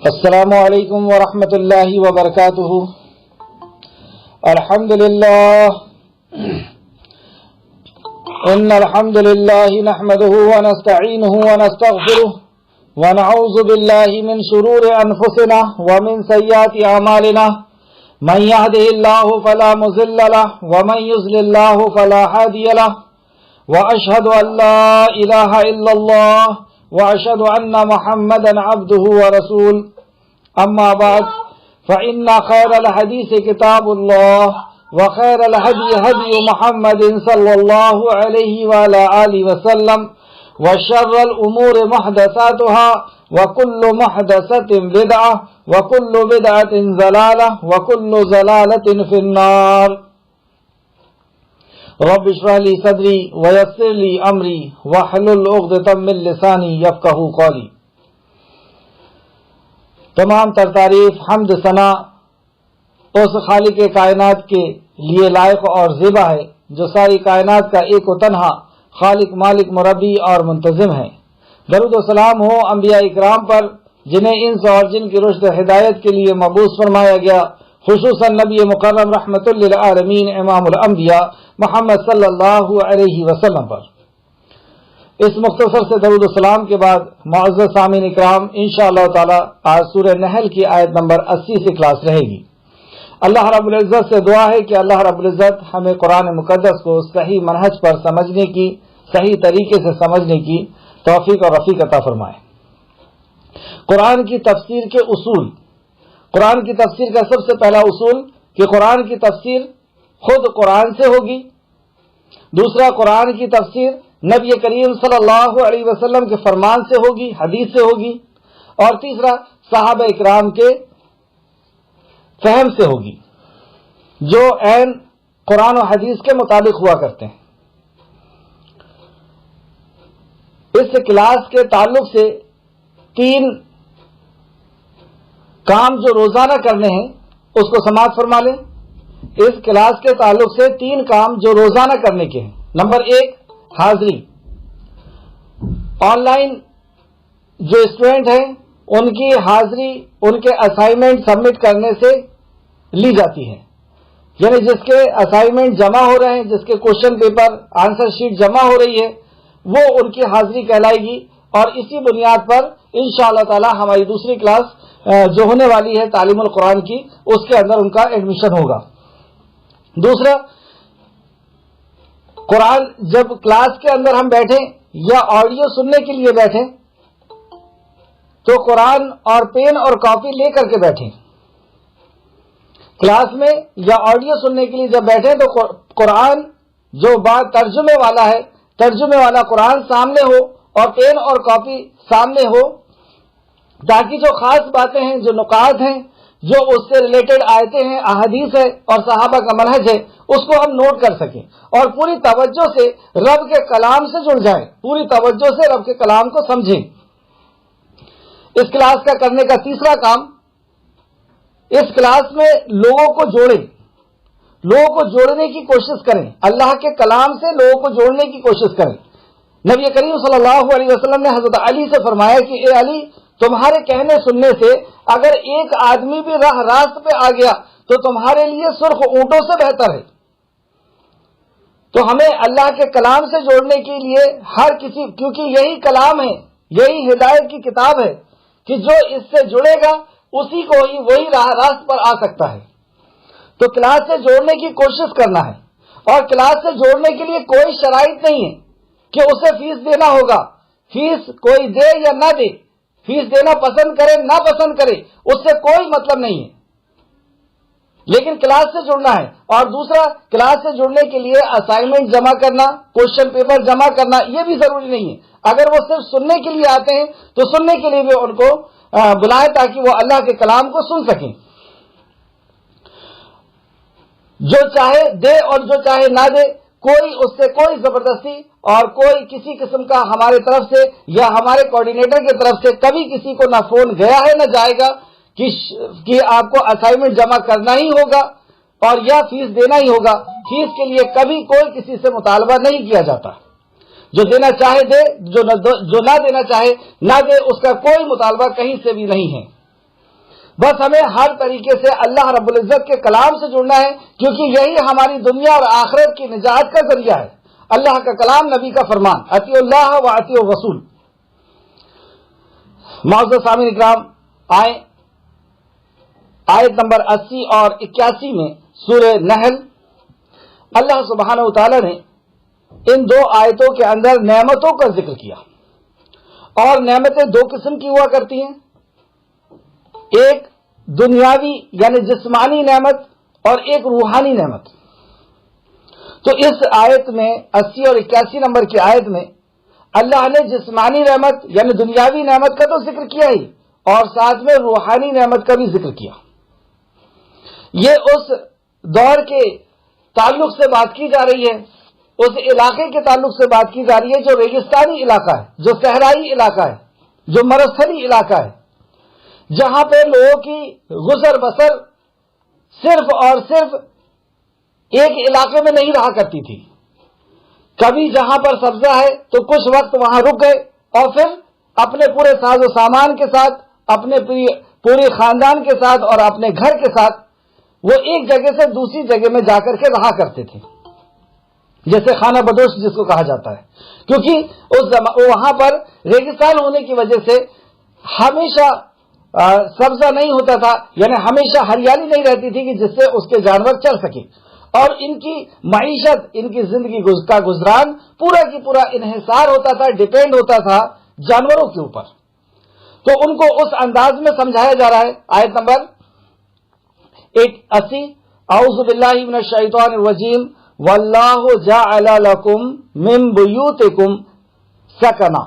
السلام علیکم ورحمۃ اللہ وبرکاتہ۔ الحمد للہ ان الحمد للہ نحمده ونستعینه ونستغفره ونعوذ باللہ من شرور انفسنا ومن سیئات اعمالنا من يهده الله فلا مضل له ومن يضلل الله فلا هادي له واشهد ان لا اله الا الله واشهد ان محمدا عبده ورسوله اما بعد فان خير الحديث كتاب الله وخير الهدي هدي محمد صلى الله عليه وعلى اله وسلم وشر الامور محدثاتها وكل محدثة بدعة وكل بدعة ضلالة وكل ضلالة في النار۔ رب اشرح لي صدري ويسر لي امري واحلل عقدة من لساني يفقهوا قولي۔ تمام تر تعریف حمد ثنا اس خالق کائنات کے لیے لائق اور زیبا ہے جو ساری کائنات کا ایک و تنہا خالق، مالک، مربی اور منتظم ہے۔ درود و سلام ہو انبیاء اکرام پر جنہیں انس اور جن کی رشد و ہدایت کے لیے مبعوث فرمایا گیا، خصوصاً نبی مکرم رحمت للعالمین امام الانبیاء محمد صلی اللہ علیہ وسلم پر۔ اس مختصر سے درود و سلام کے بعد معزز سامعین اکرام، انشاءاللہ تعالی آج سورہ نحل کی آیت نمبر 80 سے کلاس رہے گی۔ اللہ رب العزت سے دعا ہے کہ اللہ رب العزت ہمیں قرآن مقدس کو صحیح منہج پر سمجھنے کی، صحیح طریقے سے سمجھنے کی توفیق اور رفیق عطا فرمائے۔ قرآن کی تفسیر کے اصول۔ قرآن کی تفسیر کا سب سے پہلا اصول کہ قرآن کی تفسیر خود قرآن سے ہوگی۔ دوسرا، قرآن کی تفسیر نبی کریم صلی اللہ علیہ وسلم کے فرمان سے ہوگی، حدیث سے ہوگی۔ اور تیسرا، صحابہ اکرام کے فہم سے ہوگی جو عین قرآن و حدیث کے مطابق ہوا کرتے ہیں۔ اس کلاس کے تعلق سے 3 کام جو روزانہ کرنے ہیں اس کو سماعت فرما لیں۔ اس کلاس کے تعلق سے 3 کام جو روزانہ کرنے کے ہیں۔ نمبر 1، حاضری۔ آن لائن جو اسٹوڈنٹ ہیں ان کی حاضری ان کے اسائنمنٹ سبمٹ کرنے سے لی جاتی ہے، یعنی جس کے اسائنمنٹ جمع ہو رہے ہیں، جس کے کوشچن پیپر آنسر شیٹ جمع ہو رہی ہے، وہ ان کی حاضری کہلائے گی۔ اور اسی بنیاد پر انشاءاللہ تعالی ہماری دوسری کلاس جو ہونے والی ہے تعلیم القرآن کی، اس کے اندر ان کا ایڈمیشن ہوگا۔ دوسرا، قرآن جب کلاس کے اندر ہم بیٹھیں یا آڈیو سننے کے لیے بیٹھیں تو قرآن اور پین اور کاپی لے کر کے بیٹھیں۔ کلاس میں یا آڈیو سننے کے لیے جب بیٹھیں تو قرآن جو بات ترجمے والا ہے، ترجمے والا قرآن سامنے ہو اور پین اور کاپی سامنے ہو، تاکہ جو خاص باتیں ہیں، جو نکات ہیں، جو اس سے ریلیٹڈ آیتیں ہیں، احادیث ہے اور صحابہ کا منہج ہے، اس کو ہم نوٹ کر سکیں اور پوری توجہ سے رب کے کلام سے جڑ جائیں، پوری توجہ سے رب کے کلام کو سمجھیں۔ اس کلاس کا کرنے کا تیسرا کام، اس کلاس میں لوگوں کو جوڑیں، لوگوں کو جوڑنے کی کوشش کریں، اللہ کے کلام سے لوگوں کو جوڑنے کی کوشش کریں۔ نبی کریم صلی اللہ علیہ وسلم نے حضرت علی سے فرمایا کہ اے علی، تمہارے کہنے سننے سے اگر ایک آدمی بھی راست پہ آ گیا تو تمہارے لیے سرخ اونٹوں سے بہتر ہے۔ تو ہمیں اللہ کے کلام سے جوڑنے کے لیے ہر کسی، کیونکہ یہی کلام ہے، یہی ہدایت کی کتاب ہے کہ جو اس سے جڑے گا اسی کو ہی وہی راست پر آ سکتا ہے۔ تو کلاس سے جوڑنے کی کوشش کرنا ہے، اور کلاس سے جوڑنے کے لیے کوئی شرائط نہیں ہے کہ اسے فیس دینا ہوگا۔ فیس کوئی دے یا نہ دے، فیس دینا پسند کرے نہ پسند کرے، اس سے کوئی مطلب نہیں ہے، لیکن کلاس سے جڑنا ہے۔ اور دوسرا، کلاس سے جڑنے کے لیے اسائنمنٹ جمع کرنا، کوشچن پیپر جمع کرنا یہ بھی ضروری نہیں ہے۔ اگر وہ صرف سننے کے لیے آتے ہیں تو سننے کے لیے بھی ان کو بلائیں تاکہ وہ اللہ کے کلام کو سن سکیں۔ جو چاہے دے اور جو چاہے نہ دے، کوئی اس سے کوئی زبردستی اور کوئی کسی قسم کا ہمارے طرف سے یا ہمارے کوآرڈینیٹر کی طرف سے کبھی کسی کو نہ فون گیا ہے نہ جائے گا کہ آپ کو اسائنمنٹ جمع کرنا ہی ہوگا اور یا فیس دینا ہی ہوگا۔ فیس کے لیے کبھی کوئی کسی سے مطالبہ نہیں کیا جاتا۔ جو دینا چاہے دے، جو نہ دینا چاہے نہ دے، اس کا کوئی مطالبہ کہیں سے بھی نہیں ہے۔ بس ہمیں ہر طریقے سے اللہ رب العزت کے کلام سے جڑنا ہے، کیونکہ یہی ہماری دنیا اور آخرت کی نجات کا ذریعہ ہے۔ اللہ کا کلام، نبی کا فرمان، اطیعوا اللہ و اطیعوا الرسول۔ معزز سامعین اکرام، آیت نمبر 80 اور 81 میں سورہ نحل، اللہ سبحانہ و تعالی نے ان دو آیتوں کے اندر نعمتوں کا ذکر کیا، اور نعمتیں دو قسم کی ہوا کرتی ہیں، ایک دنیاوی یعنی جسمانی نعمت اور ایک روحانی نعمت۔ تو اس آیت میں 80 اور 81 نمبر کی آیت میں اللہ نے جسمانی نعمت یعنی دنیاوی نعمت کا تو ذکر کیا ہی، اور ساتھ میں روحانی نعمت کا بھی ذکر کیا۔ یہ اس دور کے تعلق سے بات کی جا رہی ہے، اس علاقے کے تعلق سے بات کی جا رہی ہے جو ریگستانی علاقہ ہے، جو صحرائی علاقہ ہے، جو مرستھلی علاقہ ہے، جہاں پہ لوگوں کی گزر بسر صرف اور صرف ایک علاقے میں نہیں رہا کرتی تھی۔ کبھی جہاں پر سبزہ ہے تو کچھ وقت وہاں رک گئے، اور پھر اپنے پورے ساز و سامان کے ساتھ، اپنے پورے خاندان کے ساتھ اور اپنے گھر کے ساتھ وہ ایک جگہ سے دوسری جگہ میں جا کر کے رہا کرتے تھے، جیسے خانہ بدوش جس کو کہا جاتا ہے، کیونکہ وہاں پر ریگستان ہونے کی وجہ سے ہمیشہ سبزہ نہیں ہوتا تھا، یعنی ہمیشہ ہریالی نہیں رہتی تھی کہ جس سے اس کے جانور چل سکے، اور ان کی معیشت، ان کی زندگی کا گزران پورا کی پورا انحصار ہوتا تھا، ڈیپینڈ ہوتا تھا جانوروں کے اوپر۔ تو ان کو اس انداز میں سمجھایا جا رہا ہے۔ آیت نمبر 80، اعوذ باللہ من الشیطان الرجیم، واللہ جعل لکم من بیوتکم سکنا،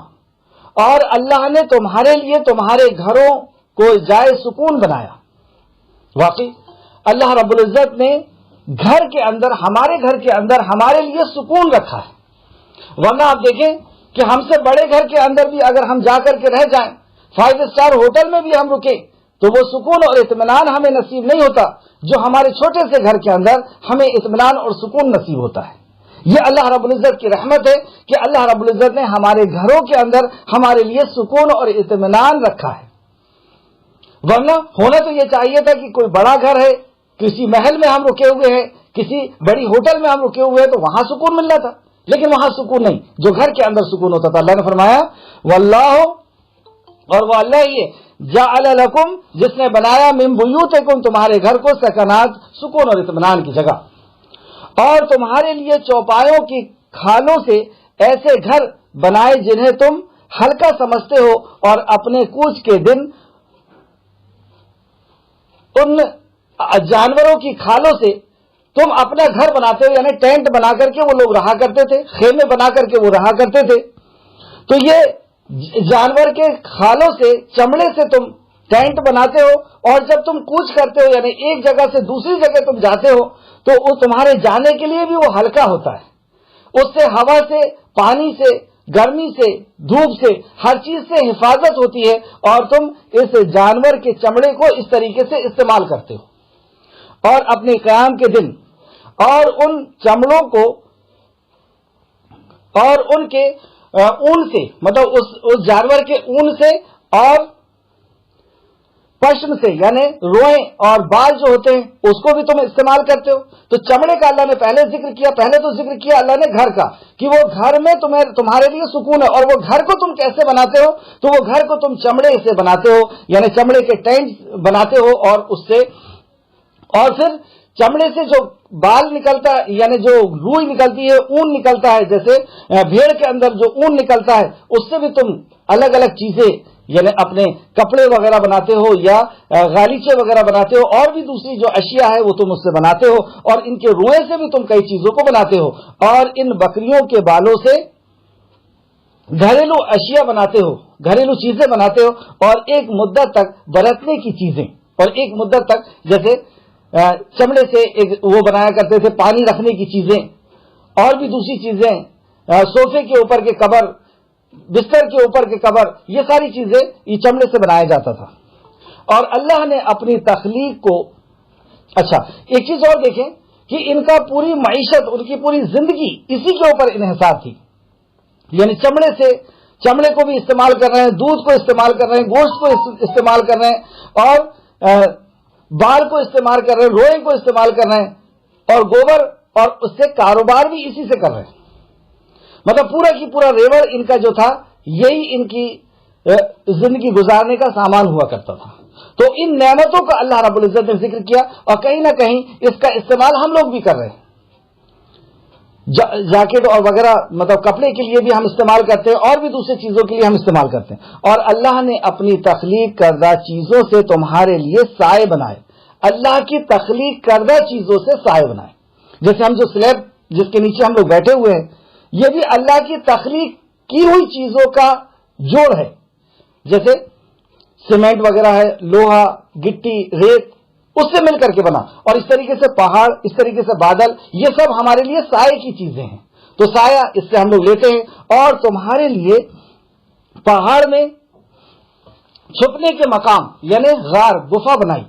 اور اللہ نے تمہارے لیے تمہارے گھروں کو جائے سکون بنایا۔ واقعی اللہ رب العزت نے گھر کے اندر، ہمارے گھر کے اندر ہمارے لیے سکون رکھا ہے، ورنہ آپ دیکھیں کہ ہم سے بڑے گھر کے اندر بھی اگر ہم جا کر کے رہ جائیں، 5 اسٹار ہوٹل میں بھی ہم رکیں، تو وہ سکون اور اطمینان ہمیں نصیب نہیں ہوتا جو ہمارے چھوٹے سے گھر کے اندر ہمیں اطمینان اور سکون نصیب ہوتا ہے۔ یہ اللہ رب العزت کی رحمت ہے کہ اللہ رب العزت نے ہمارے گھروں کے اندر ہمارے لیے سکون اور اطمینان رکھا ہے، ورنہ ہونا تو یہ چاہیے تھا کہ کوئی بڑا گھر ہے، کسی محل میں ہم رکے ہوئے ہیں، کسی بڑی ہوٹل میں ہم رکے ہوئے ہیں، تو وہاں سکون ملنا تھا، لیکن وہاں سکون نہیں، جو گھر کے اندر سکون ہوتا تھا۔ اللہ نے فرمایا واللہ، اور وہ اللہ ہی ہے، جعل لکم، جس نے بنایا، من بیوتکم، تمہارے گھر کو، سکنات، سکون اور اطمینان کی جگہ، اور تمہارے لیے چوپایوں کی کھالوں سے ایسے گھر بنائے جنہیں تم ہلکا سمجھتے ہو، اور اپنے کوچ کے دن ان جانوروں کی کھالوں سے تم اپنا گھر بناتے ہو، یعنی ٹینٹ بنا کر کے وہ لوگ رہا کرتے تھے، خیمے بنا کر کے وہ رہا کرتے تھے۔ تو یہ جانور کے کھالوں سے، چمڑے سے تم ٹینٹ بناتے ہو، اور جب تم کوچ کرتے ہو یعنی ایک جگہ سے دوسری جگہ تم جاتے ہو، تو وہ تمہارے جانے کے لیے بھی وہ ہلکا ہوتا ہے، اس سے ہوا سے، پانی سے، گرمی سے، دھوپ سے، ہر چیز سے حفاظت ہوتی ہے، اور تم اس جانور کے چمڑے کو اس طریقے سے استعمال کرتے ہو، اور اپنے قیام کے دن، اور ان چمڑوں کو، اور ان کے اون سے، مطلب اس جانور کے اون سے اور پشم سے، یعنی روئیں اور بال جو ہوتے ہیں، اس کو بھی تم استعمال کرتے ہو۔ تو چمڑے کا اللہ نے پہلے ذکر کیا، پہلے تو ذکر کیا اللہ نے گھر کا، کہ وہ گھر میں تمہارے لیے سکون ہے، اور وہ گھر کو تم کیسے بناتے ہو؟ تو وہ گھر کو تم چمڑے سے بناتے ہو، یعنی چمڑے کے ٹینٹ بناتے ہو، اور اس سے، اور پھر چمڑے سے جو بال نکلتا ہے، یعنی جو روئی نکلتی ہے، اون نکلتا ہے، جیسے بھیڑ کے اندر جو اون نکلتا ہے، اس سے بھی تم الگ الگ چیزیں، یعنی اپنے کپڑے وغیرہ بناتے ہو، یا غالیچے وغیرہ بناتے ہو، اور بھی دوسری جو اشیاء ہے وہ تم اس سے بناتے ہو، اور ان کے روئیں سے بھی تم کئی چیزوں کو بناتے ہو، اور ان بکریوں کے بالوں سے گھریلو اشیاء بناتے ہو، گھریلو چیزیں بناتے ہو، اور ایک مدت تک برتنے کی چیزیں، اور ایک مدت تک جیسے چمڑے سے ایک وہ بنایا کرتے تھے پانی رکھنے کی چیزیں، اور بھی دوسری چیزیں، صوفے کے اوپر کے کور، بستر کے اوپر کے کور، یہ ساری چیزیں یہ چمڑے سے بنایا جاتا تھا۔ اور اللہ نے اپنی تخلیق کو، اچھا ایک چیز اور دیکھیں کہ ان کا پوری معیشت، ان کی پوری زندگی اسی کے اوپر انحصار تھی، یعنی چمڑے کو بھی استعمال کر رہے ہیں، دودھ کو استعمال کر رہے ہیں، گوشت کو استعمال کر رہے ہیں، اور بال کو استعمال کر رہے ہیں، روئے کو استعمال کر رہے ہیں، اور گوبر، اور اس سے کاروبار بھی اسی سے کر رہے ہیں. مطلب پورا کی پورا ریوڑ ان کا جو تھا یہی ان کی زندگی گزارنے کا سامان ہوا کرتا تھا. تو ان نعمتوں کا اللہ رب العزت نے ذکر کیا، اور کہیں نہ کہیں اس کا استعمال ہم لوگ بھی کر رہے ہیں. جیکٹ اور وغیرہ مطلب کپڑے کے لیے بھی ہم استعمال کرتے ہیں، اور بھی دوسری چیزوں کے لیے ہم استعمال کرتے ہیں. اور اللہ نے اپنی تخلیق کردہ چیزوں سے تمہارے لیے سائے بنائے. اللہ کی تخلیق کردہ چیزوں سے سائے بنائے. جیسے ہم جو سلیب جس کے نیچے ہم لوگ بیٹھے ہوئے ہیں، یہ بھی اللہ کی تخلیق کی ہوئی چیزوں کا جوڑ ہے. جیسے سیمنٹ وغیرہ ہے، لوہا، گٹی، ریت، اس سے مل کر کے بنا. اور اس طریقے سے پہاڑ، اس طریقے سے بادل، یہ سب ہمارے لیے سائے کی چیزیں ہیں. تو سایہ اس سے ہم لوگ لیتے ہیں. اور تمہارے لیے پہاڑ میں چھپنے کے مقام یعنی غار، گفا بنائی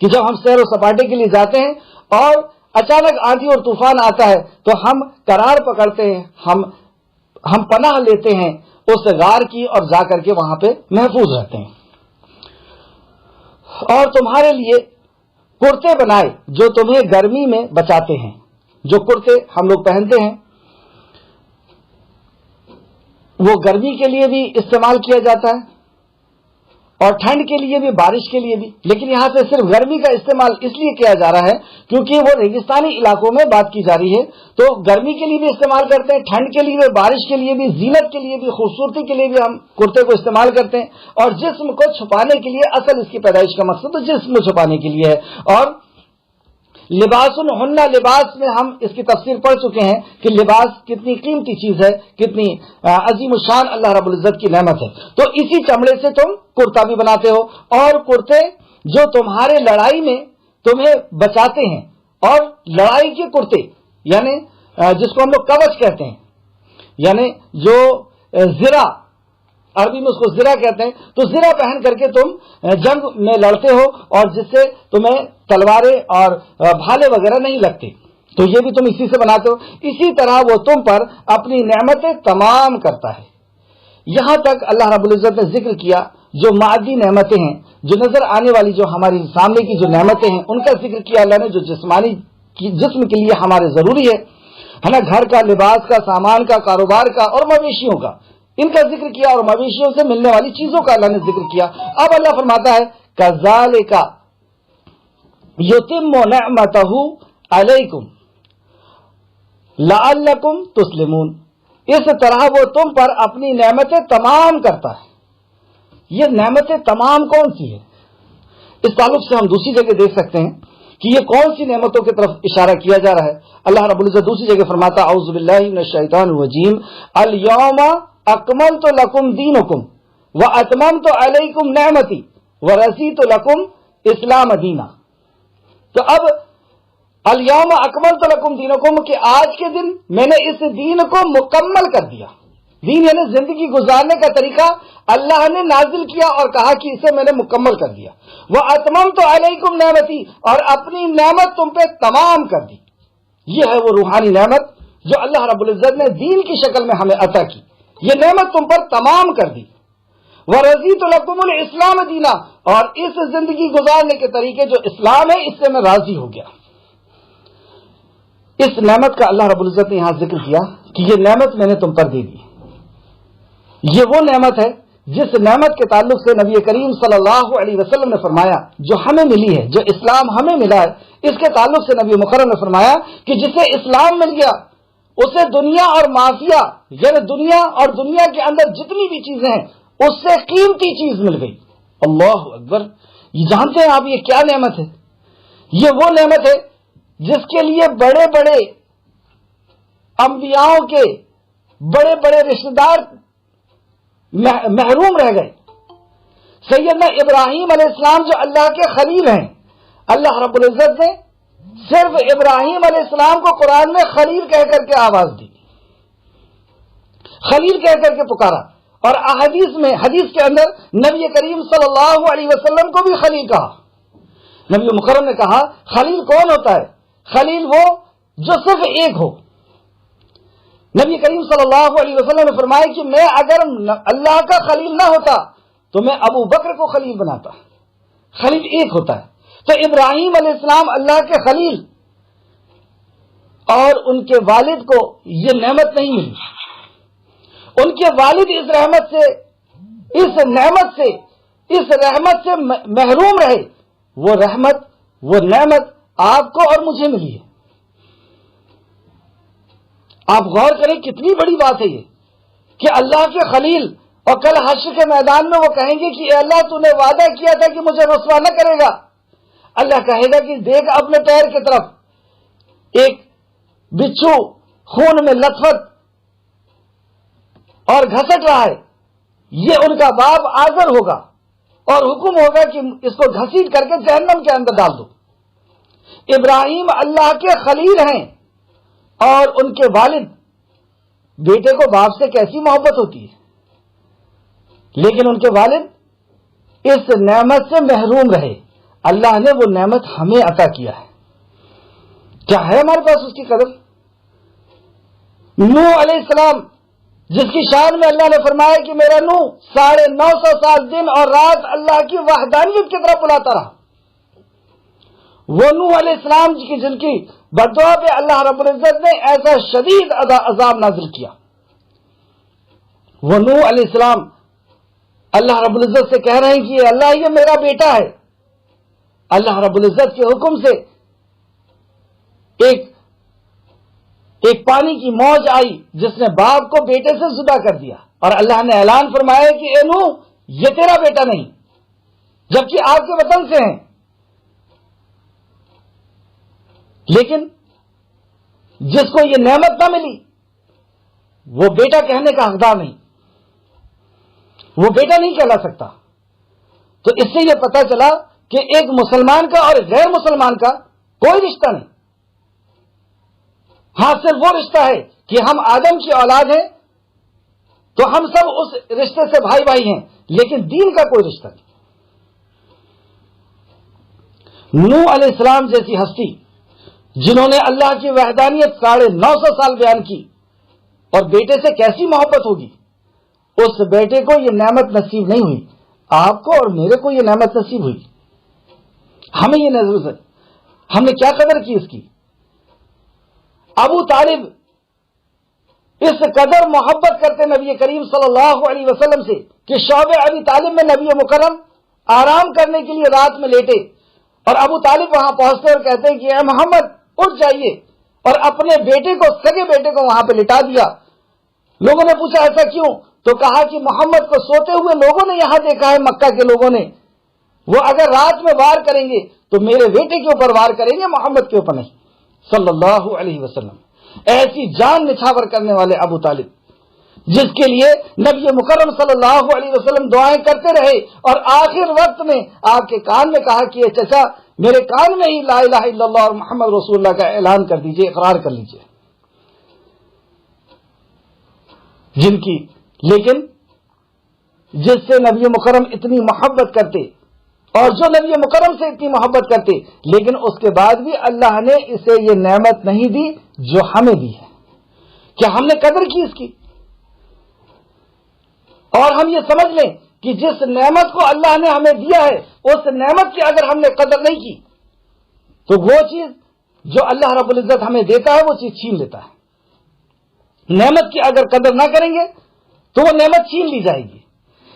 کہ جب ہم سیر و سپاٹے کے لیے جاتے ہیں اور اچانک آندھی اور طوفان آتا ہے تو ہم قرار پکڑتے ہیں، ہم پناہ لیتے ہیں اس غار کی، اور جا کر کے وہاں پہ محفوظ رہتے ہیں. اور تمہارے لیے کرتے بنائے جو تمہیں گرمی میں بچاتے ہیں. جو کرتے ہم لوگ پہنتے ہیں وہ گرمی کے لیے بھی استعمال کیا جاتا ہے، اور ٹھنڈ کے لیے بھی، بارش کے لیے بھی. لیکن یہاں پہ صرف گرمی کا استعمال اس لیے کیا جا رہا ہے کیونکہ وہ ریگستانی علاقوں میں بات کی جا رہی ہے. تو گرمی کے لیے بھی استعمال کرتے ہیں، ٹھنڈ کے لیے بھی، بارش کے لیے بھی، زینت کے لیے بھی، خوبصورتی کے لیے بھی ہم کرتے کو استعمال کرتے ہیں. اور جسم کو چھپانے کے لیے، اصل اس کی پیدائش کا مقصد تو جسم کو چھپانے کے لیے ہے. اور لباس ہن، لباس میں ہم اس کی تفسیر پڑھ چکے ہیں کہ لباس کتنی قیمتی چیز ہے، کتنی عظیم الشان اللہ رب العزت کی نعمت ہے. تو اسی چمڑے سے تم کرتا بھی بناتے ہو. اور کرتے جو تمہارے لڑائی میں تمہیں بچاتے ہیں. اور لڑائی کے کرتے یعنی جس کو ہم لوگ کوچ کہتے ہیں، یعنی جو زرہ، عربی میں اس کو زرہ کہتے ہیں. تو زرہ پہن کر کے تم جنگ میں لڑتے ہو، اور جس سے تمہیں تلواریں اور بھالے وغیرہ نہیں لگتے. تو یہ بھی تم اسی سے بناتے ہو. اسی طرح وہ تم پر اپنی نعمتیں تمام کرتا ہے. یہاں تک اللہ رب العزت نے ذکر کیا جو مادی نعمتیں ہیں، جو نظر آنے والی، جو ہماری سامنے کی جو نعمتیں ہیں ان کا ذکر کیا اللہ نے. جو جسمانی جسم کے لیے ہمارے ضروری ہے نا، گھر کا، لباس کا، سامان کا، کاروبار کا، اور مویشیوں کا، ان کا ذکر کیا. اور مویشیوں سے ملنے والی چیزوں کا اللہ نے ذکر کیا. اب اللہ فرماتا ہے کذالک یتم نعمتہ علیکم لعلکم تسلمون. اس طرح وہ تم پر اپنی نعمتیں تمام کرتا ہے. یہ نعمتیں تمام کون سی ہیں؟ اس تعلق سے ہم دوسری جگہ دیکھ سکتے ہیں کہ یہ کون سی نعمتوں کی طرف اشارہ کیا جا رہا ہے. اللہ رب العزت دوسری جگہ فرماتا اعوذ باللہ من الشیطان الرجیم الیوم اکملت لکم دینکم واتممت علیکم نعمتی ورضیت لکم اسلام دینا. تو اب الیوم اکملت لکم دینکم کہ آج کے دن میں نے اس دین کو مکمل کر دیا. دین یعنی زندگی گزارنے کا طریقہ اللہ نے نازل کیا اور کہا کہ اسے میں نے مکمل کر دیا. واتممت علیکم نعمتی، اور اپنی نعمت تم پہ تمام کر دی. یہ ہے وہ روحانی نعمت جو اللہ رب العزت نے دین کی شکل میں ہمیں عطا کی. یہ نعمت تم پر تمام کر دی. وَرَضِيتُ لَكُمُ الْإِسْلَامَ دِينًا، اور اس زندگی گزارنے کے طریقے جو اسلام ہے اس سے میں راضی ہو گیا. اس نعمت کا اللہ رب العزت نے یہاں ذکر کیا کہ یہ نعمت میں نے تم پر دے دی. یہ وہ نعمت ہے جس نعمت کے تعلق سے نبی کریم صلی اللہ علیہ وسلم نے فرمایا جو ہمیں ملی ہے، جو اسلام ہمیں ملا ہے، اس کے تعلق سے نبی مکرم نے فرمایا کہ جسے اسلام مل گیا اسے دنیا اور معافیہ یعنی دنیا اور دنیا کے اندر جتنی بھی چیزیں ہیں اس سے قیمتی چیز مل گئی. اللہ اکبر. یہ جانتے ہیں آپ یہ کیا نعمت ہے؟ یہ وہ نعمت ہے جس کے لیے بڑے بڑے انبیاءوں کے بڑے بڑے رشتہ دار محروم رہ گئے. سیدنا ابراہیم علیہ السلام جو اللہ کے خلیل ہیں، اللہ رب العزت نے صرف ابراہیم علیہ السلام کو قرآن میں خلیل کہہ کر کے آواز دی، خلیل کہہ کر کے پکارا. اور احادیث میں، حدیث کے اندر نبی کریم صلی اللہ علیہ وسلم کو بھی خلیل کہا. نبی مکرم نے کہا خلیل کون ہوتا ہے؟ خلیل وہ جو صرف ایک ہو. نبی کریم صلی اللہ علیہ وسلم نے فرمایا کہ میں اگر اللہ کا خلیل نہ ہوتا تو میں ابو بکر کو خلیل بناتا. خلیل ایک ہوتا ہے. تو ابراہیم علیہ السلام اللہ کے خلیل، اور ان کے والد کو یہ نعمت نہیں ملی. ان کے والد اس رحمت سے، اس نعمت سے، اس رحمت سے محروم رہے. وہ رحمت، وہ نعمت آپ کو اور مجھے ملی ہے. آپ غور کریں کتنی بڑی بات ہے یہ، کہ اللہ کے خلیل، اور کل حشر کے میدان میں وہ کہیں گے کہ اے اللہ تو نے وعدہ کیا تھا کہ مجھے رسوا نہ کرے گا. اللہ کہے گا کہ دیکھ اپنے پیر کی طرف، ایک بچھو خون میں لطفت اور گھسٹ رہا ہے. یہ ان کا باپ آزر ہوگا اور حکم ہوگا کہ اس کو گھسیٹ کر کے جہنم کے اندر ڈال دو. ابراہیم اللہ کے خلیل ہیں، اور ان کے والد، بیٹے کو باپ سے کیسی محبت ہوتی ہے، لیکن ان کے والد اس نعمت سے محروم رہے. اللہ نے وہ نعمت ہمیں عطا کیا ہے. کیا ہے ہمارے پاس اس کی قدر؟ نوح علیہ السلام، جس کی شان میں اللہ نے فرمایا کہ میرا نوح 950 سال دن اور رات اللہ کی وحدانیت کی طرف بلاتا رہا. وہ نوح علیہ السلام جن کی بددعا پہ اللہ رب العزت نے ایسا شدید عذاب نازل کیا. وہ نوح علیہ السلام اللہ رب العزت سے کہہ رہے ہیں کہ اللہ یہ میرا بیٹا ہے. اللہ رب العزت کے حکم سے ایک پانی کی موج آئی جس نے باپ کو بیٹے سے جدا کر دیا، اور اللہ نے اعلان فرمایا کہ اے نوح یہ تیرا بیٹا نہیں، جبکہ آپ کے وطن سے ہیں. لیکن جس کو یہ نعمت نہ ملی وہ بیٹا کہنے کا حقدار نہیں، وہ بیٹا نہیں کہلا سکتا. تو اس سے یہ پتہ چلا کہ ایک مسلمان کا اور غیر مسلمان کا کوئی رشتہ نہیں. ہاں صرف وہ رشتہ ہے کہ ہم آدم کی اولاد ہیں تو ہم سب اس رشتے سے بھائی بھائی ہیں، لیکن دین کا کوئی رشتہ نہیں. نوح علیہ السلام جیسی ہستی جنہوں نے اللہ کی وحدانیت 950 سال بیان کی، اور بیٹے سے کیسی محبت ہوگی، اس بیٹے کو یہ نعمت نصیب نہیں ہوئی. آپ کو اور میرے کو یہ نعمت نصیب ہوئی. ہمیں یہ نظر سے ہم نے کیا قدر کی اس کی. ابو طالب اس قدر محبت کرتے نبی کریم صلی اللہ علیہ وسلم سے کہ شعب ابی طالب میں نبی مکرم آرام کرنے کے لیے رات میں لیٹے، اور ابو طالب وہاں پہنچتے اور کہتے ہیں کہ اے محمد اٹھ جائیے، اور اپنے بیٹے کو، سگے بیٹے کو وہاں پہ لٹا دیا. لوگوں نے پوچھا ایسا کیوں؟ تو کہا کہ محمد کو سوتے ہوئے لوگوں نے یہاں دیکھا ہے، مکہ کے لوگوں نے، وہ اگر رات میں وار کریں گے تو میرے بیٹے کے اوپر وار کریں گے، محمد کے اوپر نہیں، صلی اللہ علیہ وسلم. ایسی جان نچھاور کرنے والے ابو طالب، جس کے لیے نبی مکرم صلی اللہ علیہ وسلم دعائیں کرتے رہے، اور آخر وقت میں آپ کے کان میں کہا کہ اے چچا میرے کان میں ہی لا الہ الا اللہ اور محمد رسول اللہ کا اعلان کر دیجئے، اقرار کر لیجئے. لیکن جس سے نبی مکرم اتنی محبت کرتے، اور جو نبی مکرم سے اتنی محبت کرتے، لیکن اس کے بعد بھی اللہ نے اسے یہ نعمت نہیں دی جو ہمیں دی ہے. کیا ہم نے قدر کی اس کی؟ اور ہم یہ سمجھ لیں کہ جس نعمت کو اللہ نے ہمیں دیا ہے، اس نعمت کی اگر ہم نے قدر نہیں کی تو وہ چیز جو اللہ رب العزت ہمیں دیتا ہے وہ چیز چھین لیتا ہے. نعمت کی اگر قدر نہ کریں گے تو وہ نعمت چھین لی جائے گی.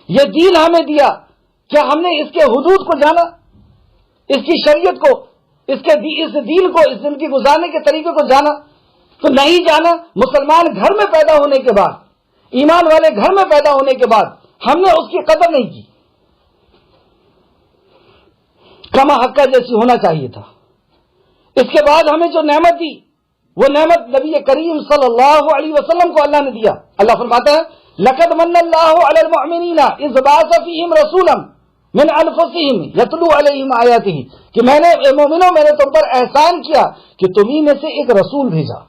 یہ دین ہمیں دیا، کیا ہم نے اس کے حدود کو جانا، اس کی شریعت کو، اس دین کو، اس زندگی گزارنے کے طریقے کو جانا؟ تو نہیں جانا. مسلمان گھر میں پیدا ہونے کے بعد، ایمان والے گھر میں پیدا ہونے کے بعد ہم نے اس کی قدر نہیں کی. کما حقہ جیسی ہونا چاہیے تھا. اس کے بعد ہمیں جو نعمت دی وہ نعمت نبی کریم صلی اللہ علیہ وسلم کو اللہ نے دیا. اللہ فرماتا ہے لقد من اللہ علی المؤمنین اذ بعث فیہم رسولا من انفسہم یتلو علیہم آیاتہ، کہ میں نے مومنوں میں نے تم پر احسان کیا کہ تمہیں میں سے ایک رسول بھیجا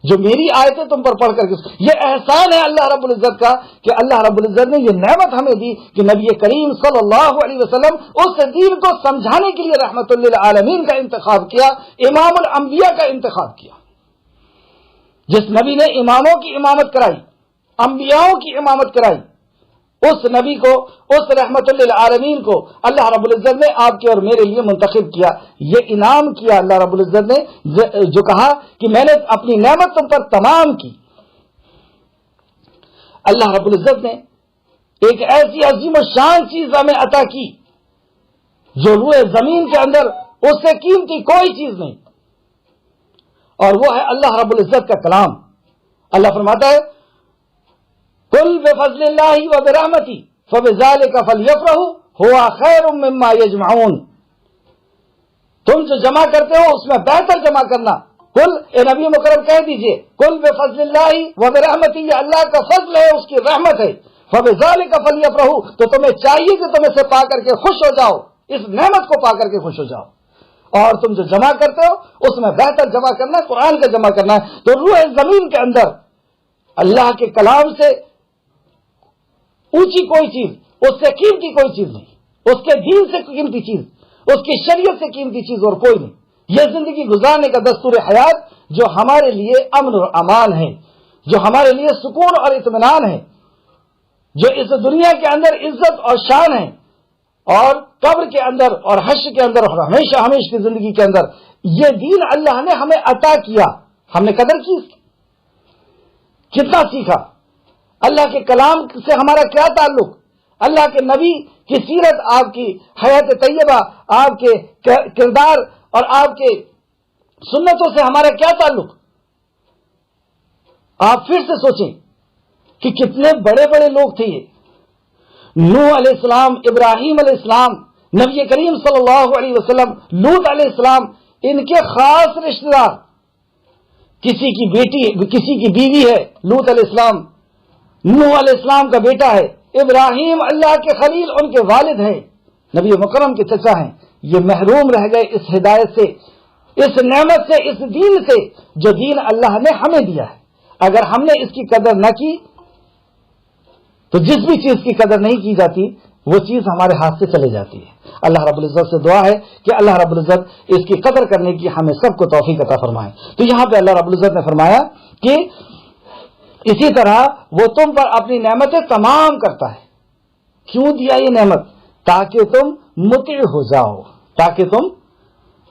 جو میری آیتیں تم پر پڑھ کر کے. یہ احسان ہے اللہ رب العزت کا کہ اللہ رب العزت نے یہ نعمت ہمیں دی کہ نبی کریم صلی اللہ علیہ وسلم اس دین کو سمجھانے کے لیے رحمت للعالمین کا انتخاب کیا، امام الانبیاء کا انتخاب کیا. جس نبی نے اماموں کی امامت کرائی، انبیاؤں کی امامت کرائی، اس نبی کو، اس رحمت للعالمین کو اللہ رب العزت نے آپ کے اور میرے لیے منتخب کیا. یہ انعام کیا اللہ رب العزت نے، جو کہا کہ میں نے اپنی نعمت تم پر تمام کی. اللہ رب العزت نے ایک ایسی عظیم الشان چیز ہمیں عطا کی جو روئے زمین کے اندر اس سے قیمتی کوئی چیز نہیں، اور وہ ہے اللہ رب العزت کا کلام. اللہ فرماتا ہے قل بفضل اللہ وبرحمتہ فبذلک فلیفرحوا ھو خیر مما یجمعون. تم جو جمع کرتے ہو اس میں بہتر جمع کرنا. قل، اے نبی مکرم کہہ دیجئے، قل بفضل اللہ وبرحمتہ، یہ اللہ کا فضل ہے، اس کی رحمت ہے. فبذلک فلیفرحوا، تو تمہیں چاہیے کہ تم اسے پا کر کے خوش ہو جاؤ، اس نعمت کو پا کر کے خوش ہو جاؤ. اور تم جو جمع کرتے ہو اس میں بہتر جمع کرنا ہے، قرآن کا جمع کرنا ہے. تو روح زمین کے اندر اللہ کے کلام سے اونچی کوئی چیز، اس سے قیمتی کوئی چیز نہیں، اس کے دین سے قیمتی چیز، اس کی شریعت سے قیمتی چیز اور کوئی نہیں. یہ زندگی گزارنے کا دستور حیات جو ہمارے لیے امن اور امان ہے، جو ہمارے لیے سکون اور اطمینان ہے، جو اس دنیا کے اندر عزت اور شان ہے، اور قبر کے اندر اور حشر کے اندر اور ہمیشہ ہمیشہ کی زندگی کے اندر یہ دین اللہ نے ہمیں عطا کیا. ہم نے قدر کی، کتنا سیکھا. اللہ کے کلام سے ہمارا کیا تعلق، اللہ کے نبی کی سیرت، آپ کی حیات طیبہ، آپ کے کردار اور آپ کے سنتوں سے ہمارا کیا تعلق. آپ پھر سے سوچیں کہ کتنے بڑے بڑے لوگ تھے یہ. نوح علیہ السلام، ابراہیم علیہ السلام، نبی کریم صلی اللہ علیہ وسلم، لوط علیہ السلام، ان کے خاص رشتہ دار. کسی کی بیٹی، کسی کی بیوی ہے لوط علیہ السلام، نوح علیہ السلام کا بیٹا ہے، ابراہیم اللہ کے خلیل ان کے والد ہیں، نبی مکرم کے چچا ہیں. یہ محروم رہ گئے اس ہدایت سے، اس نعمت سے، اس دین سے جو دین اللہ نے ہمیں دیا ہے. اگر ہم نے اس کی قدر نہ کی تو جس بھی چیز کی قدر نہیں کی جاتی وہ چیز ہمارے ہاتھ سے چلے جاتی ہے. اللہ رب العزت سے دعا ہے کہ اللہ رب العزت اس کی قدر کرنے کی ہمیں سب کو توفیق عطا فرمائے. تو یہاں پہ اللہ رب العزت نے فرمایا کہ اسی طرح وہ تم پر اپنی نعمتیں تمام کرتا ہے. کیوں دیا یہ نعمت؟ تاکہ تم مطیع ہو جاؤ، تاکہ تم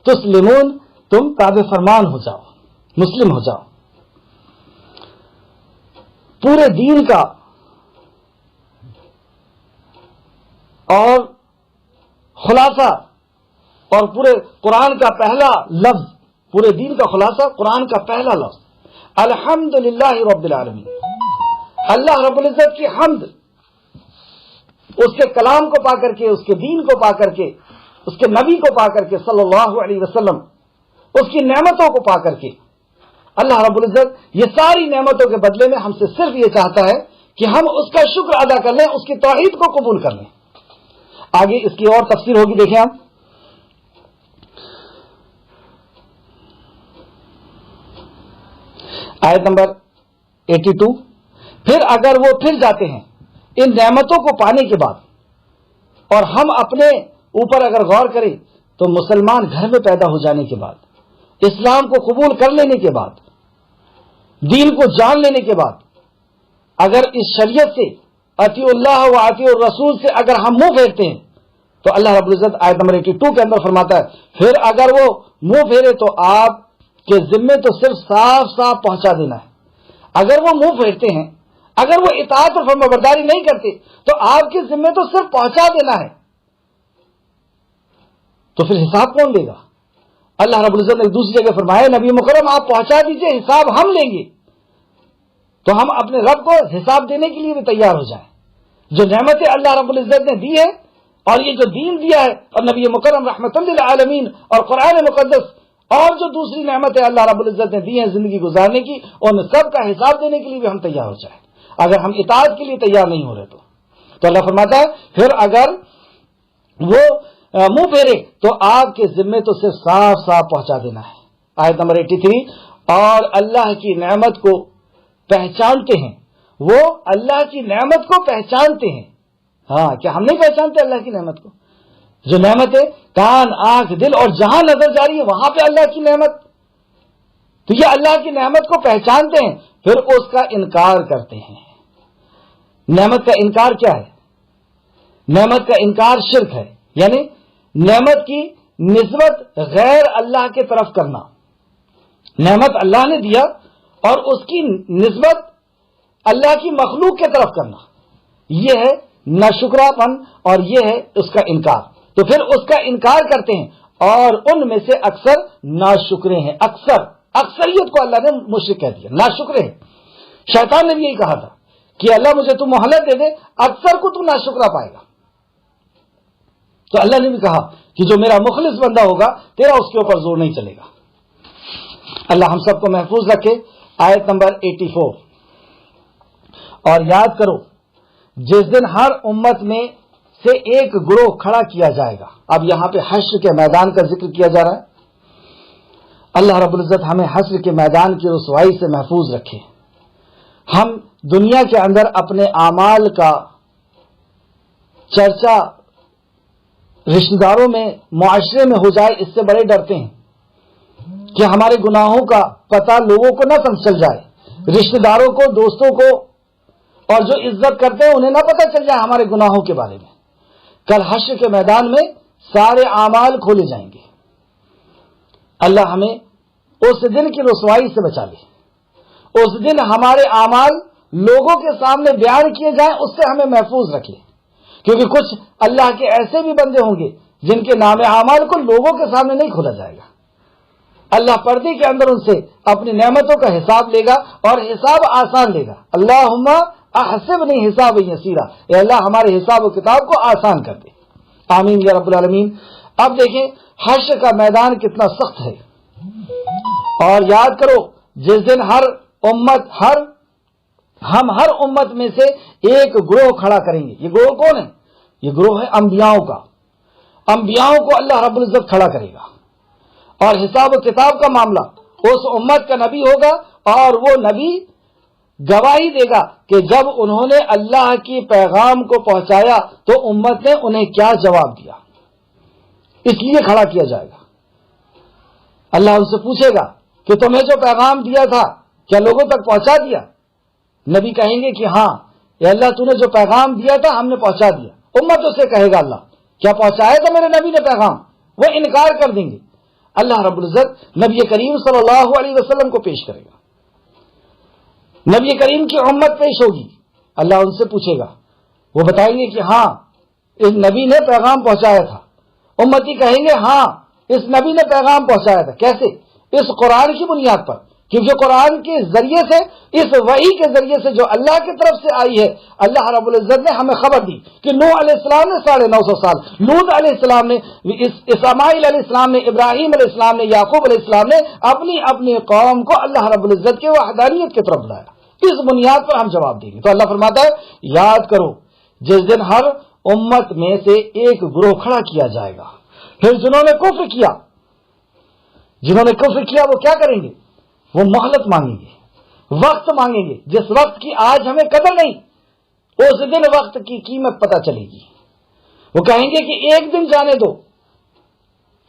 تسلمون، تم تابع فرمان ہو جاؤ، مسلم ہو جاؤ. پورے دین کا اور خلاصہ اور پورے قرآن کا پہلا لفظ، پورے دین کا خلاصہ قرآن کا پہلا لفظ الحمدللہ رب العالمین. اللہ رب العزت کی حمد، اس کے کلام کو پا کر کے، اس کے دین کو پا کر کے، اس کے نبی کو پا کر کے صلی اللہ علیہ وسلم، اس کی نعمتوں کو پا کر کے اللہ رب العزت یہ ساری نعمتوں کے بدلے میں ہم سے صرف یہ چاہتا ہے کہ ہم اس کا شکر ادا کر لیں، اس کی توحید کو قبول کر لیں. آگے اس کی اور تفسیر ہوگی، دیکھیں آپ آیت نمبر 82. پھر اگر وہ پھر جاتے ہیں ان نعمتوں کو پانے کے بعد، اور ہم اپنے اوپر اگر غور کریں تو مسلمان گھر میں پیدا ہو جانے کے بعد، اسلام کو قبول کر لینے کے بعد، دین کو جان لینے کے بعد، اگر اس شریعت سے اطیع اللہ و اطیع الرسول سے اگر ہم منہ پھیرتے ہیں تو اللہ رب العزت آیت نمبر 82 کے اندر فرماتا ہے پھر اگر وہ منہ پھیرے تو آپ کے ذمے تو صرف صاف صاف پہنچا دینا ہے. اگر وہ منہ پھیرتے ہیں، اگر وہ اطاعت اور فرمانبرداری نہیں کرتے تو آپ کے ذمے تو صرف پہنچا دینا ہے. تو پھر حساب کون دے گا؟ اللہ رب العزت نے دوسری جگہ فرمایا نبی مکرم آپ پہنچا دیجئے، حساب ہم لیں گے. تو ہم اپنے رب کو حساب دینے کے لیے بھی تیار ہو جائیں. جو نعمتیں اللہ رب العزت نے دی ہے اور یہ جو دین دیا ہے اور نبی مکرم رحمت للعالمین اور قرآن مقدس اور جو دوسری نعمتیں اللہ رب العزت نے دی ہیں زندگی گزارنے کی، ان سب کا حساب دینے کے لیے بھی ہم تیار ہو جائیں. اگر ہم اطاعت کے لیے تیار نہیں ہو رہے تو اللہ فرماتا ہے پھر اگر وہ منہ پھیرے تو آپ کے ذمے تو صرف صاف صاف پہنچا دینا ہے. آیت نمبر 83. اور اللہ کی نعمت کو پہچانتے ہیں، وہ اللہ کی نعمت کو پہچانتے ہیں. ہاں، کیا ہم نہیں پہچانتے اللہ کی نعمت کو؟ جو نعمت ہے کان، آنکھ، دل اور جہاں نظر جاری ہے وہاں پہ اللہ کی نعمت. تو یہ اللہ کی نعمت کو پہچانتے ہیں، پھر اس کا انکار کرتے ہیں. نعمت کا انکار کیا ہے؟ نعمت کا انکار شرک ہے، یعنی نعمت کی نسبت غیر اللہ کے طرف کرنا. نعمت اللہ نے دیا اور اس کی نسبت اللہ کی مخلوق کے طرف کرنا، یہ ہے ناشکرا پن اور یہ ہے اس کا انکار. تو پھر اس کا انکار کرتے ہیں اور ان میں سے اکثر ناشکرے ہیں. اکثریت کو اللہ نے مشرک کہہ دیا، ناشکرے ہیں. شیطان نے بھی یہی کہا تھا کہ اللہ مجھے تو مہلت دے دے، اکثر کو تو ناشکرا پائے گا. تو اللہ نے بھی کہا کہ جو میرا مخلص بندہ ہوگا تیرا اس کے اوپر زور نہیں چلے گا. اللہ ہم سب کو محفوظ رکھے. آیت نمبر 84. اور یاد کرو جس دن ہر امت میں سے ایک گروہ کھڑا کیا جائے گا. اب یہاں پہ حشر کے میدان کا ذکر کیا جا رہا ہے. اللہ رب العزت ہمیں حشر کے میدان کی رسوائی سے محفوظ رکھے. ہم دنیا کے اندر اپنے اعمال کا چرچا رشتہ داروں میں، معاشرے میں ہو جائے، اس سے بڑے ڈرتے ہیں کہ ہمارے گناہوں کا پتہ لوگوں کو نہ چل جائے، رشتہ داروں کو، دوستوں کو اور جو عزت کرتے ہیں انہیں نہ پتہ چل جائے ہمارے گناہوں کے بارے میں. کل حشر کے میدان میں سارے اعمال کھولے جائیں گے. اللہ ہمیں اس دن کی رسوائی سے بچا لے. اس دن ہمارے اعمال لوگوں کے سامنے بیان کیے جائیں، اس سے ہمیں محفوظ رکھے. کیونکہ کچھ اللہ کے ایسے بھی بندے ہوں گے جن کے نام اعمال کو لوگوں کے سامنے نہیں کھولا جائے گا. اللہ پردے کے اندر ان سے اپنی نعمتوں کا حساب لے گا اور حساب آسان لے گا. اللہم احسبنی حساب یسیرا، اے اللہ ہمارے حساب و کتاب کو آسان کر دے. آمین یا رب العالمین. اب دیکھیں حشر کا میدان کتنا سخت ہے. اور یاد کرو جس دن ہم ہر امت میں سے ایک گروہ کھڑا کریں گے. یہ گروہ کون ہے؟ یہ گروہ ہے انبیاؤں کا. انبیاؤں کو اللہ رب العزت کھڑا کرے گا اور حساب و کتاب کا معاملہ اس امت کا نبی ہوگا اور وہ نبی گواہی دے گا کہ جب انہوں نے اللہ کی پیغام کو پہنچایا تو امت نے انہیں کیا جواب دیا. اس لیے کھڑا کیا جائے گا. اللہ ان سے پوچھے گا کہ تمہیں جو پیغام دیا تھا کیا لوگوں تک پہنچا دیا؟ نبی کہیں گے کہ ہاں اے اللہ تو نے جو پیغام دیا تھا ہم نے پہنچا دیا. امت سے کہے گا اللہ کیا پہنچایا تھا میرے نبی نے پیغام؟ وہ انکار کر دیں گے. اللہ رب العزت نبی کریم صلی اللہ علیہ وسلم کو پیش کرے گا. نبی کریم کی امت پیش ہوگی. اللہ ان سے پوچھے گا، وہ بتائیں گے کہ ہاں اس نبی نے پیغام پہنچایا تھا. امتی کہیں گے ہاں اس نبی نے پیغام پہنچایا تھا. کیسے؟ اس قرآن کی بنیاد پر. کیونکہ قرآن کے ذریعے سے، اس وحی کے ذریعے سے جو اللہ کی طرف سے آئی ہے، اللہ رب العزت نے ہمیں خبر دی کہ نوح علیہ السلام نے 950 سال، لوط علیہ السلام نے، اسماعیل علیہ السلام نے، ابراہیم علیہ السلام نے، یعقوب علیہ السلام نے اپنی قوم کو اللہ رب العزت کے وحدانیت کی طرف بلایا. اس بنیاد پر ہم جواب دیں گے. تو اللہ فرماتا ہے یاد کرو جس دن ہر امت میں سے ایک گروہ کھڑا کیا جائے گا. پھر جنہوں نے کفر کیا وہ کیا کریں گے؟ وہ مہلت مانگیں گے، وقت مانگیں گے، جس وقت کی آج ہمیں قدر نہیں، اس دن وقت کی قیمت پتہ چلے گی. وہ کہیں گے کہ ایک دن جانے دو،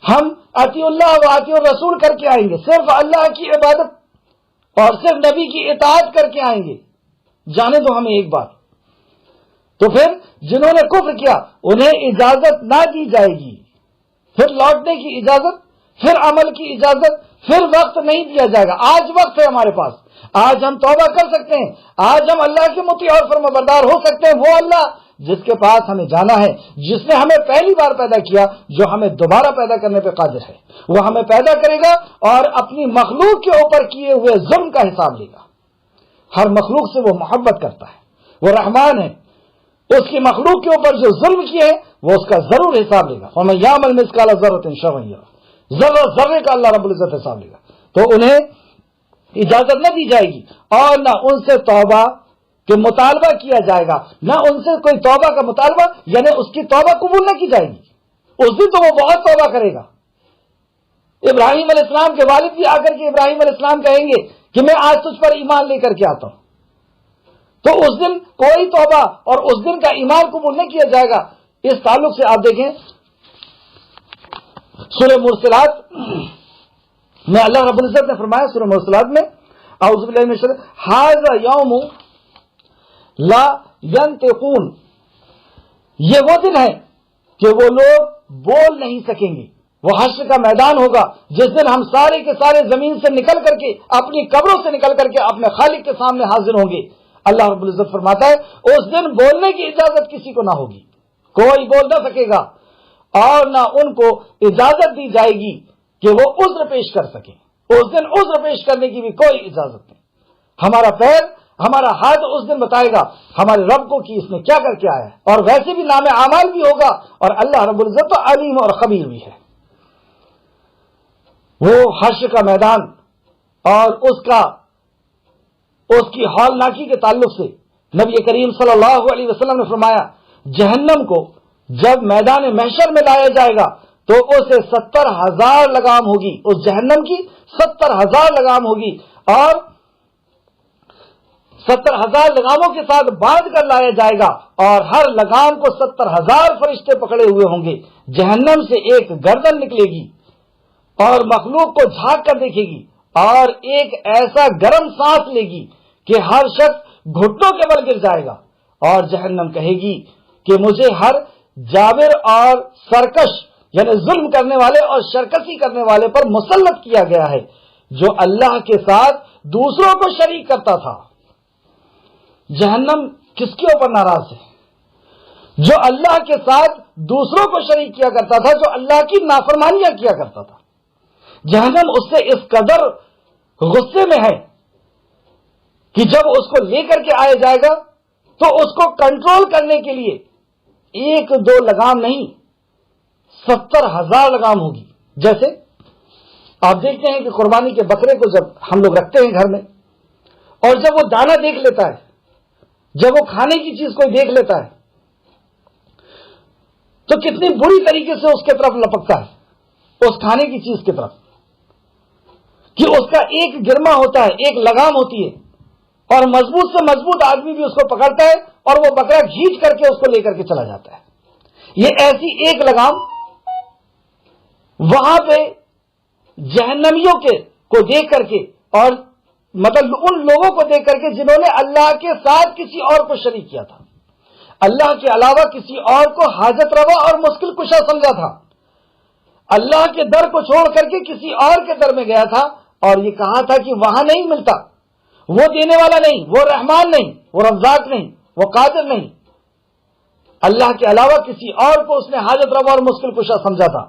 ہم اطیع اللہ و اطیع الرسول کر کے آئیں گے، صرف اللہ کی عبادت اور صرف نبی کی اطاعت کر کے آئیں گے، جانے دو ہمیں ایک بار. تو پھر جنہوں نے کفر کیا انہیں اجازت نہ دی جائے گی، پھر لوٹنے کی اجازت، پھر عمل کی اجازت، پھر وقت نہیں دیا جائے گا. آج وقت ہے ہمارے پاس، آج ہم توبہ کر سکتے ہیں، آج ہم اللہ کے مطیع اور فرمانبردار ہو سکتے ہیں. وہ اللہ جس کے پاس ہمیں جانا ہے، جس نے ہمیں پہلی بار پیدا کیا، جو ہمیں دوبارہ پیدا کرنے پہ قادر ہے، وہ ہمیں پیدا کرے گا اور اپنی مخلوق کے اوپر کیے ہوئے ظلم کا حساب لے گا. ہر مخلوق سے وہ محبت کرتا ہے، وہ رحمان ہے. اس کی مخلوق کے اوپر جو ظلم کیے ہیں وہ اس کا ضرور حساب لے گا. وَمَن يَعْمَلْ مِثْقَالَ ذَرَّةٍ شَرًّا يَرَهُ، ذرے کا اللہ رب العزت حساب لے گا. تو انہیں اجازت نہ دی جائے گی اور نہ ان سے توبہ کہ مطالبہ کیا جائے گا، نہ ان سے کوئی توبہ کا مطالبہ، یعنی اس کی توبہ قبول نہ کی جائے گی. اس دن تو وہ بہت توبہ کرے گا. ابراہیم علیہ السلام کے والد بھی آ کر کے ابراہیم علیہ السلام کہیں گے کہ میں آج تجھ پر ایمان لے کر کے آتا ہوں. تو اس دن کوئی توبہ اور اس دن کا ایمان قبول نہیں کیا جائے گا. اس تعلق سے آپ دیکھیں سورہ مرسلات میں اللہ رب العزت نے فرمایا، سورہ مرسلات میں اعوذ باللہ من الشیطان ھذا یوم لا ینطقون، یہ وہ دن ہے کہ وہ لوگ بول نہیں سکیں گے. وہ حشر کا میدان ہوگا جس دن ہم سارے کے سارے زمین سے نکل کر کے اپنی قبروں سے نکل کر کے اپنے خالق کے سامنے حاضر ہوں گے. اللہ رب العزت فرماتا ہے اس دن بولنے کی اجازت کسی کو نہ ہوگی, کوئی بول نہ سکے گا اور نہ ان کو اجازت دی جائے گی کہ وہ عذر پیش کر سکیں. اس دن عذر پیش کرنے کی بھی کوئی اجازت نہیں. ہمارا پیر ہمارا ہاتھ اس دن بتائے گا ہمارے رب کو کہ اس نے کیا کر کے آیا ہے, اور ویسے بھی نام اعمال بھی ہوگا, اور اللہ رب العزت تو علیم اور خبیر بھی ہے. وہ حشر کا میدان اور اس کی ہولناکی کے تعلق سے نبی کریم صلی اللہ علیہ وسلم نے فرمایا جہنم کو جب میدان محشر میں لایا جائے گا تو اسے 70,000 لگام ہوگی, اس جہنم کی 70,000 لگام ہوگی, اور 70,000 لگاموں کے ساتھ باندھ کر لایا جائے گا, اور ہر لگام کو 70,000 فرشتے پکڑے ہوئے ہوں گے. جہنم سے ایک گردن نکلے گی اور مخلوق کو جھانک کر دیکھے گی, اور ایک ایسا گرم سانس لے گی کہ ہر شخص گھٹنوں کے بل گر جائے گا, اور جہنم کہے گی کہ مجھے ہر جابر اور سرکش یعنی ظلم کرنے والے اور شرکسی کرنے والے پر مسلط کیا گیا ہے جو اللہ کے ساتھ دوسروں کو شریک کرتا تھا. جہنم کس کے اوپر ناراض ہے؟ جو اللہ کے ساتھ دوسروں کو شریک کیا کرتا تھا, جو اللہ کی نافرمانیاں کیا کرتا تھا. جہنم اس سے اس قدر غصے میں ہے کہ جب اس کو لے کر کے آیا جائے گا تو اس کو کنٹرول کرنے کے لیے 1-2 لگام نہیں 70,000 لگام ہوگی. جیسے آپ دیکھتے ہیں کہ قربانی کے بکرے کو جب ہم لوگ رکھتے ہیں گھر میں, اور جب وہ دانہ دیکھ لیتا ہے, جب وہ کھانے کی چیز کوئی دیکھ لیتا ہے تو کتنی بری طریقے سے اس کے طرف لپکتا ہے, اس کھانے کی چیز کی طرف, کہ اس کا ایک گرما ہوتا ہے, ایک لگام ہوتی ہے, اور مضبوط سے مضبوط آدمی بھی اس کو پکڑتا ہے اور وہ بکرا کھینچ کر کے اس کو لے کر کے چلا جاتا ہے. یہ ایسی ایک لگام وہاں پہ جہنمیوں کو دیکھ کر کے, اور مطلب ان لوگوں کو دیکھ کر کے جنہوں نے اللہ کے ساتھ کسی اور کو شریک کیا تھا, اللہ کے علاوہ کسی اور کو حاجت روا اور مشکل کشا سمجھا تھا, اللہ کے در کو چھوڑ کر کے کسی اور کے در میں گیا تھا, اور یہ کہا تھا کہ وہاں نہیں ملتا, وہ دینے والا نہیں, وہ رحمان نہیں, وہ رزاق نہیں, وہ قادر نہیں. اللہ کے علاوہ کسی اور کو اس نے حاجت روا اور مشکل کشا سمجھا تھا,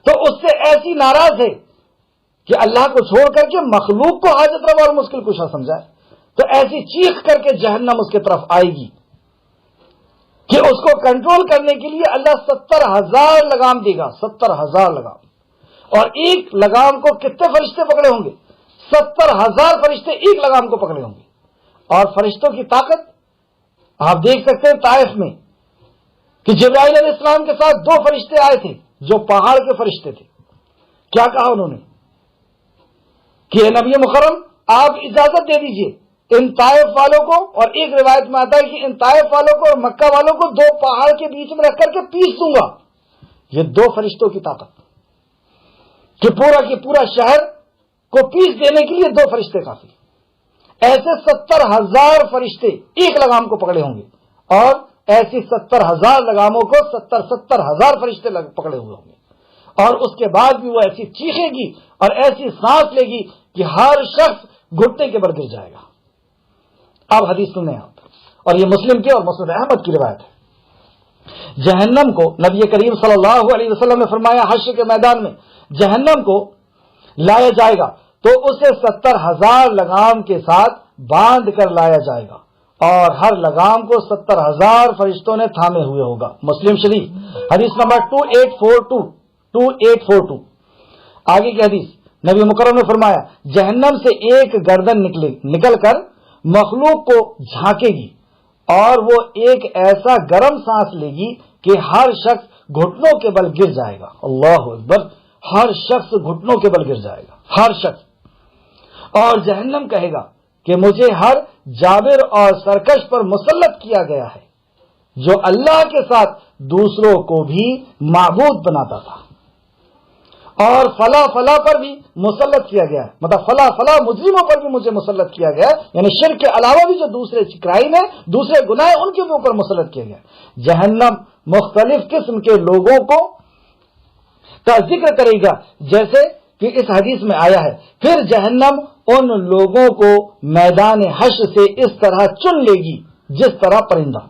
تو اس سے ایسی ناراض ہے کہ اللہ کو چھوڑ کر کے مخلوق کو حاجت روا اور مشکل کشا سمجھا ہے. تو ایسی چیخ کر کے جہنم اس کے طرف آئے گی کہ اس کو کنٹرول کرنے کے لیے اللہ 70,000 لگام دے گا, 70,000 لگام. اور ایک لگام کو کتنے فرشتے پکڑے ہوں گے؟ 70,000 فرشتے ایک لگام کو پکڑے ہوں گے. اور فرشتوں کی طاقت آپ دیکھ سکتے ہیں طائف میں کہ جبرائیل علیہ السلام کے ساتھ 2 فرشتے آئے تھے جو پہاڑ کے فرشتے تھے. کیا کہا انہوں نے کہ نبی مکرم آپ اجازت دے دیجئے ان طائف والوں کو, اور ایک روایت میں آتا ہے کہ ان طائف والوں کو اور مکہ والوں کو 2 پہاڑ کے بیچ میں رکھ کر کے پیس دوں گا. یہ 2 فرشتوں کی طاقت کہ پورا شہر کو پیس دینے کے لیے 2 فرشتے کافی. ایسے 70,000 فرشتے ایک لگام کو پکڑے ہوں گے, اور ایسی 70,000 لگاموں کو 70,000 فرشتے پکڑے ہوئے ہوں گے. اور اس کے بعد بھی وہ ایسی چیخے گی اور ایسی سانس لے گی کہ ہر شخص گھٹنے کے بل گر جائے گا. اب حدیث سنیں آپ, اور یہ مسلم کی اور مسند احمد کی روایت ہے. جہنم کو نبی کریم صلی اللہ علیہ وسلم نے فرمایا حشر کے میدان میں جہنم کو لایا جائے گا تو اسے 70,000 لگام کے ساتھ باندھ کر لایا جائے گا, اور ہر لگام کو 70,000 فرشتوں نے تھامے ہوئے ہوگا. مسلم شریف حدیث نمبر 2842. آگے کی حدیث نبی مکرم نے فرمایا جہنم سے ایک گردن نکل کر مخلوق کو جھانکے گی, اور وہ ایک ایسا گرم سانس لے گی کہ ہر شخص گھٹنوں کے بل گر جائے گا. اللہ اکبر, ہر شخص گھٹنوں کے بل گر جائے گا, ہر شخص. اور جہنم کہے گا کہ مجھے ہر جابر اور سرکش پر مسلط کیا گیا ہے جو اللہ کے ساتھ دوسروں کو بھی معبود بناتا تھا, اور فلا پر بھی مسلط کیا گیا ہے, مطلب فلا مجرموں پر بھی مجھے مسلط کیا گیا ہے, یعنی شرک کے علاوہ بھی جو دوسرے کرائم ہے, دوسرے گناہ ہیں, ان کے اوپر مسلط کیا گیا. جہنم مختلف قسم کے لوگوں کو کا ذکر کرے گا، جیسے کہ اس حدیث میں آیا ہے، پھر جہنم ان لوگوں کو میدان حشر سے اس طرح چن لے گی جس طرح پرندہ۔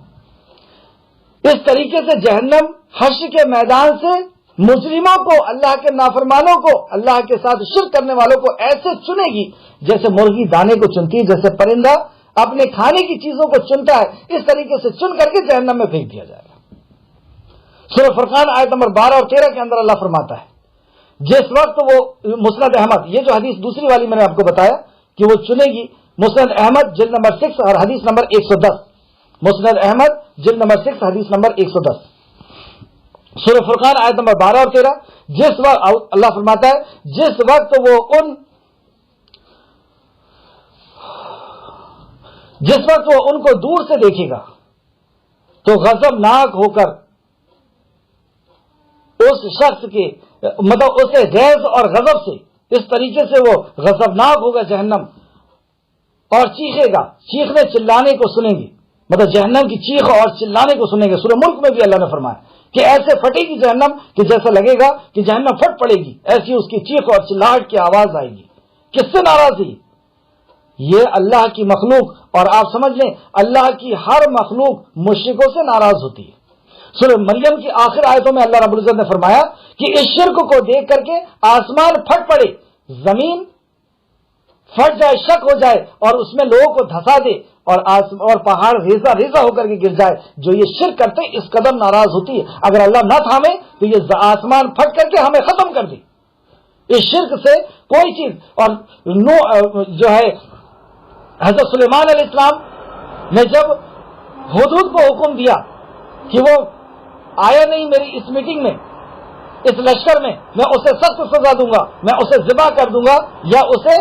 اس طریقے سے جہنم حشر کے میدان سے مجرموں کو، اللہ کے نافرمانوں کو، اللہ کے ساتھ شرک کرنے والوں کو ایسے چنے گی جیسے مرغی دانے کو چنتی ہے، جیسے پرندہ اپنے کھانے کی چیزوں کو چنتا ہے، اس طریقے سے چن کر کے جہنم میں پھینک دیا جائے گا۔ سورہ فرقان آیت نمبر 12 اور 13 کے اندر اللہ فرماتا ہے، جس وقت وہ مسند احمد، یہ جو حدیث دوسری والی میں نے آپ کو بتایا کہ وہ چنے گی، مسند احمد جلد نمبر 6 اور حدیث نمبر 110، مسند احمد جلد نمبر 6 حدیث نمبر 110، سورہ فرقان آیت نمبر 12 اور 13، جس وقت اللہ فرماتا ہے جس وقت وہ ان کو دور سے دیکھے گا تو غضبناک ہو کر اس شخص کے مطلب اسے غیظ اور غضب سے اس طریقے سے وہ غضبناک ہوگا جہنم، اور چیخے گا، چیخنے چلانے کو سنیں گے، مطلب جہنم کی چیخ اور چلانے کو سنیں گے۔ سورہ ملک میں بھی اللہ نے فرمایا کہ ایسے پھٹے گی جہنم کہ جیسا لگے گا کہ جہنم پھٹ پڑے گی، ایسی اس کی چیخ اور چلاہٹ کی آواز آئے گی۔ کس سے ناراض ہے؟ یہ اللہ کی مخلوق، اور آپ سمجھ لیں اللہ کی ہر مخلوق مشرکوں سے ناراض ہوتی ہے۔ سورہ مریم کی آخر آیتوں میں اللہ رب العزت نے فرمایا کہ اس شرک کو دیکھ کر کے آسمان پھٹ پڑے، زمین پھٹ جائے، شک ہو جائے اور اس میں لوگوں کو دھسا دے، اور پہاڑ ریزہ ریزہ ہو کر کے گر جائے۔ جو یہ شرک کرتے اس قدر ناراض ہوتی ہے، اگر اللہ نہ تھامے تو یہ آسمان پھٹ کر کے ہمیں ختم کر دے۔ اس شرک سے کوئی چیز، اور جو ہے حضرت سلیمان علیہ السلام نے جب ہدہد کو حکم دیا کہ وہ آیا نہیں میری اس میٹنگ میں، اس لشکر میں اسے سخت سزا دوں گا، میں اسے ذبح کر دوں گا، یا اسے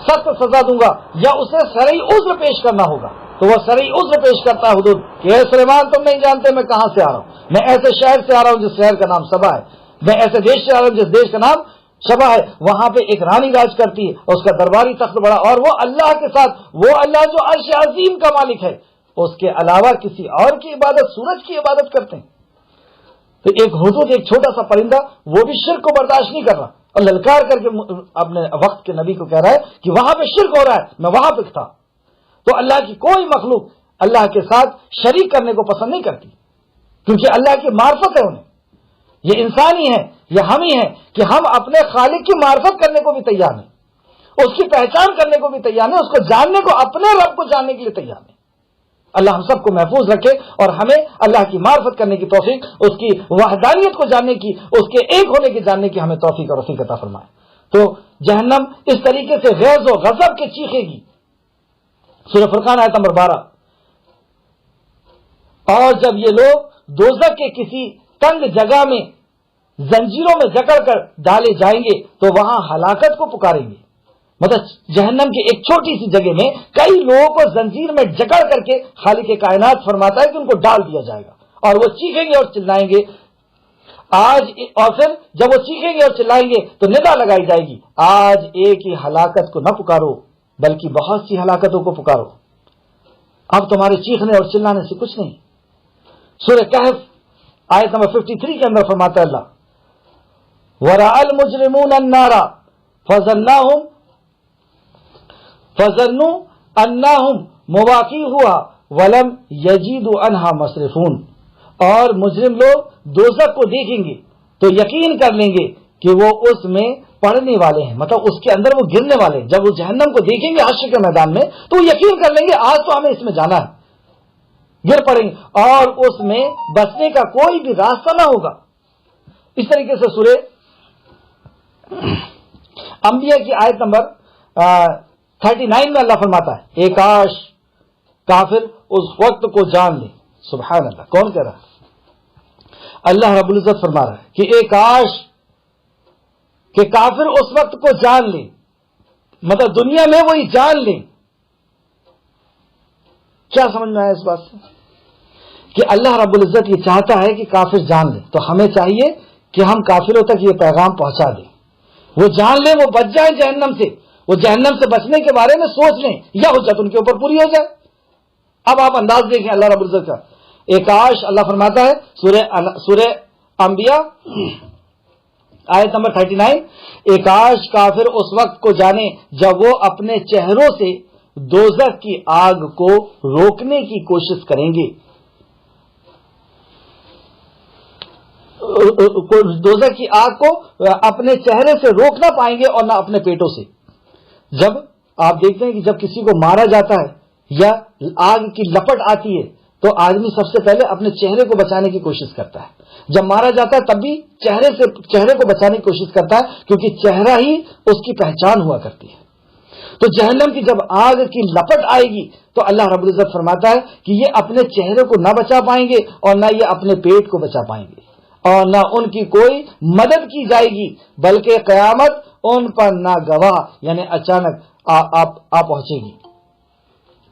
سخت سزا دوں گا، یا اسے شرعی عذر پیش کرنا ہوگا، تو وہ شرعی عذر پیش کرتا ہے ہدہد کہ اے سلیمان تم نہیں جانتے میں کہاں سے آ رہا ہوں، میں ایسے شہر سے آ رہا ہوں جس شہر کا نام سبا ہے، میں ایسے دیش سے آ رہا ہوں جس دیش کا نام شبا ہے، وہاں پہ ایک رانی راج کرتی ہے، اس کا درباری تخت بڑا، اور وہ اللہ کے ساتھ، وہ اللہ جو عرش عظیم کا مالک ہے، اس کے علاوہ کسی اور کی عبادت، سورج کی عبادت کرتے ہیں۔ تو ایک ہدہد، ایک چھوٹا سا پرندہ، وہ بھی شرک کو برداشت نہیں کر رہا اور للکار کر کے اپنے وقت کے نبی کو کہہ رہا ہے کہ وہاں پہ شرک ہو رہا ہے، میں وہاں پہ تھا۔ تو اللہ کی کوئی مخلوق اللہ کے ساتھ شریک کرنے کو پسند نہیں کرتی، کیونکہ اللہ کی معرفت ہے انہیں۔ یہ انسانی ہے، یہ ہم ہی ہیں کہ ہم اپنے خالق کی معرفت کرنے کو بھی تیار ہیں، اس کی پہچان کرنے کو بھی تیار ہیں، اس کو جاننے کو، اپنے رب کو جاننے کے لیے تیار ہیں۔ اللہ ہم سب کو محفوظ رکھے اور ہمیں اللہ کی معرفت کرنے کی توفیق، اس کی وحدانیت کو جاننے کی، اس کے ایک ہونے کی جاننے کی ہمیں توفیق اور وفیق عطا فرمائے۔ تو جہنم اس طریقے سے غیظ و غضب کے چیخے گی، سورہ فرقان آیت نمبر 12۔ اور جب یہ لوگ دوزخ کے کسی تنگ جگہ میں زنجیروں میں جکڑ کر ڈالے جائیں گے تو وہاں ہلاکت کو پکاریں گے، مطلب جہنم کی ایک چھوٹی سی جگہ میں کئی لوگوں کو زنجیر میں جکڑ کر کے خالق کائنات فرماتا ہے کہ ان کو ڈال دیا جائے گا، اور وہ چیخیں گے اور چلائیں گے آج، اور پھر جب وہ چیخیں گے اور چلائیں گے تو ندا لگائی جائے گی، آج ایک ہی ہلاکت کو نہ پکارو بلکہ بہت سی ہلاکتوں کو پکارو، اب تمہارے چیخنے اور چلانے سے کچھ نہیں۔ سورہ کہف آیت نمبر 53 کے اندر فرماتا ہے اللہ، وَرَأَى الْمُجْرِمُونَ النَّارَ فَظَنُّوا أَنَّهُمْ مُوَاقِعُوهَا وَلَمْ يَجِدُوا عَنْهَا مَصْرِفُونَ، اور مجرم لوگ دوزخ کو دیکھیں گے تو یقین کر لیں گے کہ وہ اس میں پڑنے والے ہیں، مطلب اس کے اندر وہ گرنے والے ہیں۔ جب وہ جہنم کو دیکھیں گے حشر کے میدان میں تو وہ یقین کر لیں گے آج تو ہمیں اس میں جانا ہے، گر پڑیں گے اور اس میں بچنے کا کوئی بھی راستہ نہ ہوگا۔ اس طریقے سے سورہ انبیاء کی آیت نمبر 39 میں اللہ فرماتا ہے، ایک کاش کافر اس وقت کو جان لے۔ سبحان اللہ، کون کہہ رہا ہے؟ اللہ رب العزت فرما رہا ہے کہ ایک کاش کہ کافر اس وقت کو جان لے، مطلب دنیا میں وہی جان لے۔ کیا سمجھ میں آیا اس بات سے کہ اللہ رب العزت یہ چاہتا ہے کہ کافر جان لے، تو ہمیں چاہیے کہ ہم کافروں تک یہ پیغام پہنچا دیں، وہ جان لیں، وہ بچ جائیں جہنم سے، وہ جہنم سے بچنے کے بارے میں سوچ لیں یا حجت ان کے اوپر پوری ہو جائے۔ اب آپ انداز دیکھیں اللہ رب العزت کا، کاش اللہ فرماتا ہے سورہ انبیاء آیت نمبر 39، کاش کافر اس وقت کو جانے جب وہ اپنے چہروں سے دوزخ کی آگ کو روکنے کی کوشش کریں گے، دوزخ کی آگ کو اپنے چہرے سے روک نہ پائیں گے اور نہ اپنے پیٹوں سے۔ جب آپ دیکھتے ہیں کہ جب کسی کو مارا جاتا ہے یا آگ کی لپٹ آتی ہے تو آدمی سب سے پہلے اپنے چہرے کو بچانے کی کوشش کرتا ہے، جب مارا جاتا ہے تب بھی چہرے کو بچانے کی کوشش کرتا ہے، کیونکہ چہرہ ہی اس کی پہچان ہوا کرتی ہے۔ تو جہنم کی جب آگ کی لپٹ آئے گی تو اللہ رب العزت فرماتا ہے کہ یہ اپنے چہرے کو نہ بچا پائیں گے اور نہ یہ اپنے پیٹ کو بچا پائیں گے اور نہ ان کی کوئی مدد کی جائے گی، بلکہ قیامت ان پر ناگواہ یعنی اچانک آ پہنچے گی،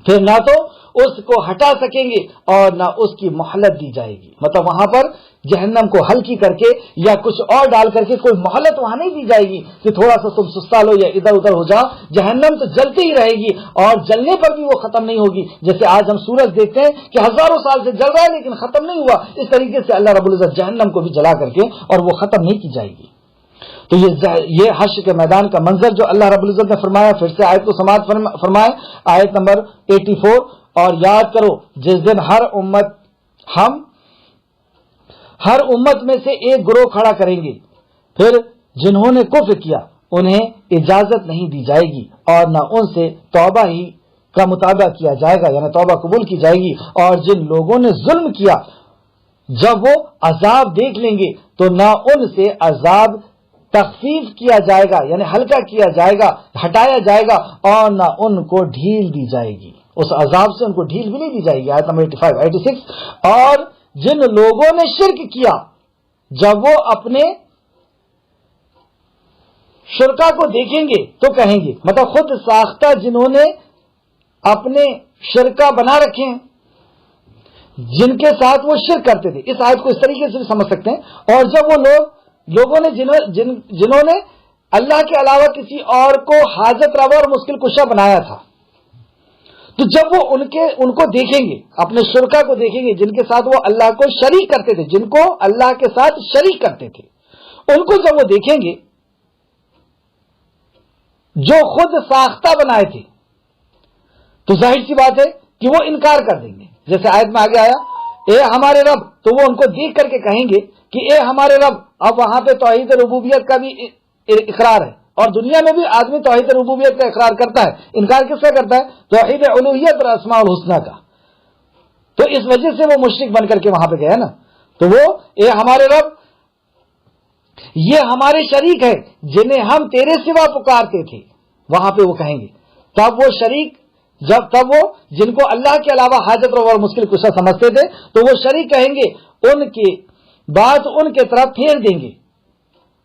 پھر نہ تو اس کو ہٹا سکیں گے اور نہ اس کی مہلت دی جائے گی۔ مطلب وہاں پر جہنم کو ہلکی کر کے یا کچھ اور ڈال کر کے کوئی مہلت وہاں نہیں دی جائے گی کہ تھوڑا سا تم سستا لو یا ادھر ادھر ہو جاؤ، جہنم تو جلتی ہی رہے گی اور جلنے پر بھی وہ ختم نہیں ہوگی۔ جیسے آج ہم سورج دیکھتے ہیں کہ ہزاروں سال سے جل رہا ہے لیکن ختم نہیں ہوا، اس طریقے سے اللہ رب العزت جہنم کو بھی جلا کر کے اور وہ ختم نہیں کی جائے گی۔ تو یہ حشر کے میدان کا منظر جو اللہ رب العزت نے فرمایا، پھر سے آیت کو سماعت فرمائے، آیت نمبر 84، اور یاد کرو جس دن ہر امت میں سے ایک گروہ کھڑا کریں گے، پھر جنہوں نے کفر کیا انہیں اجازت نہیں دی جائے گی اور نہ ان سے توبہ ہی کا مطالبہ کیا جائے گا، یعنی توبہ قبول کی جائے گی، اور جن لوگوں نے ظلم کیا جب وہ عذاب دیکھ لیں گے تو نہ ان سے عذاب تخفیف کیا جائے گا یعنی ہلکا کیا جائے گا، ہٹایا جائے گا، اور نہ ان کو ڈھیل دی جائے گی، اس عذاب سے ان کو ڈھیل بھی نہیں دی جائے گی۔ آیت نمبر 85 اور جن لوگوں نے شرک کیا جب وہ اپنے شرکا کو دیکھیں گے تو کہیں گے، مطلب خود ساختہ جنہوں نے اپنے شرکا بنا رکھے ہیں جن کے ساتھ وہ شرک کرتے تھے، اس آیت کو اس طریقے سے بھی سمجھ سکتے ہیں، اور جب وہ لوگوں نے جنہوں نے اللہ کے علاوہ کسی اور کو حاجت روا اور مشکل کشا بنایا تھا، تو جب وہ ان کو دیکھیں گے، اپنے شرکا کو دیکھیں گے جن کے ساتھ وہ اللہ کو شریک کرتے تھے، جن کو اللہ کے ساتھ شریک کرتے تھے، ان کو جب وہ دیکھیں گے جو خود ساختہ بنائے تھے، تو ظاہر سی بات ہے کہ وہ انکار کر دیں گے۔ جیسے آیت میں آگے آیا اے ہمارے رب، تو وہ ان کو دیکھ کر کے کہیں گے کہ اے ہمارے رب۔ اب وہاں پہ توحید ربوبیت کا بھی اقرار ہے، اور دنیا میں بھی آدمی توحید ربوبیت کا اقرار کرتا ہے، انکار کس کا کرتا ہے؟ توحید الوہیت اور اسماء الحسنہ کا۔ تو اس وجہ سے وہ مشرک بن کر کے وہاں پہ گیا نا، تو وہ اے ہمارے رب، یہ ہمارے شریک ہے جنہیں ہم تیرے سوا پکارتے تھے، وہاں پہ وہ کہیں گے۔ تب وہ شریک تب وہ جن کو اللہ کے علاوہ حاجت روا اور مشکل کشا سمجھتے تھے، تو وہ شریک کہیں گے، ان کی بات ان کے طرف پھیر دیں گے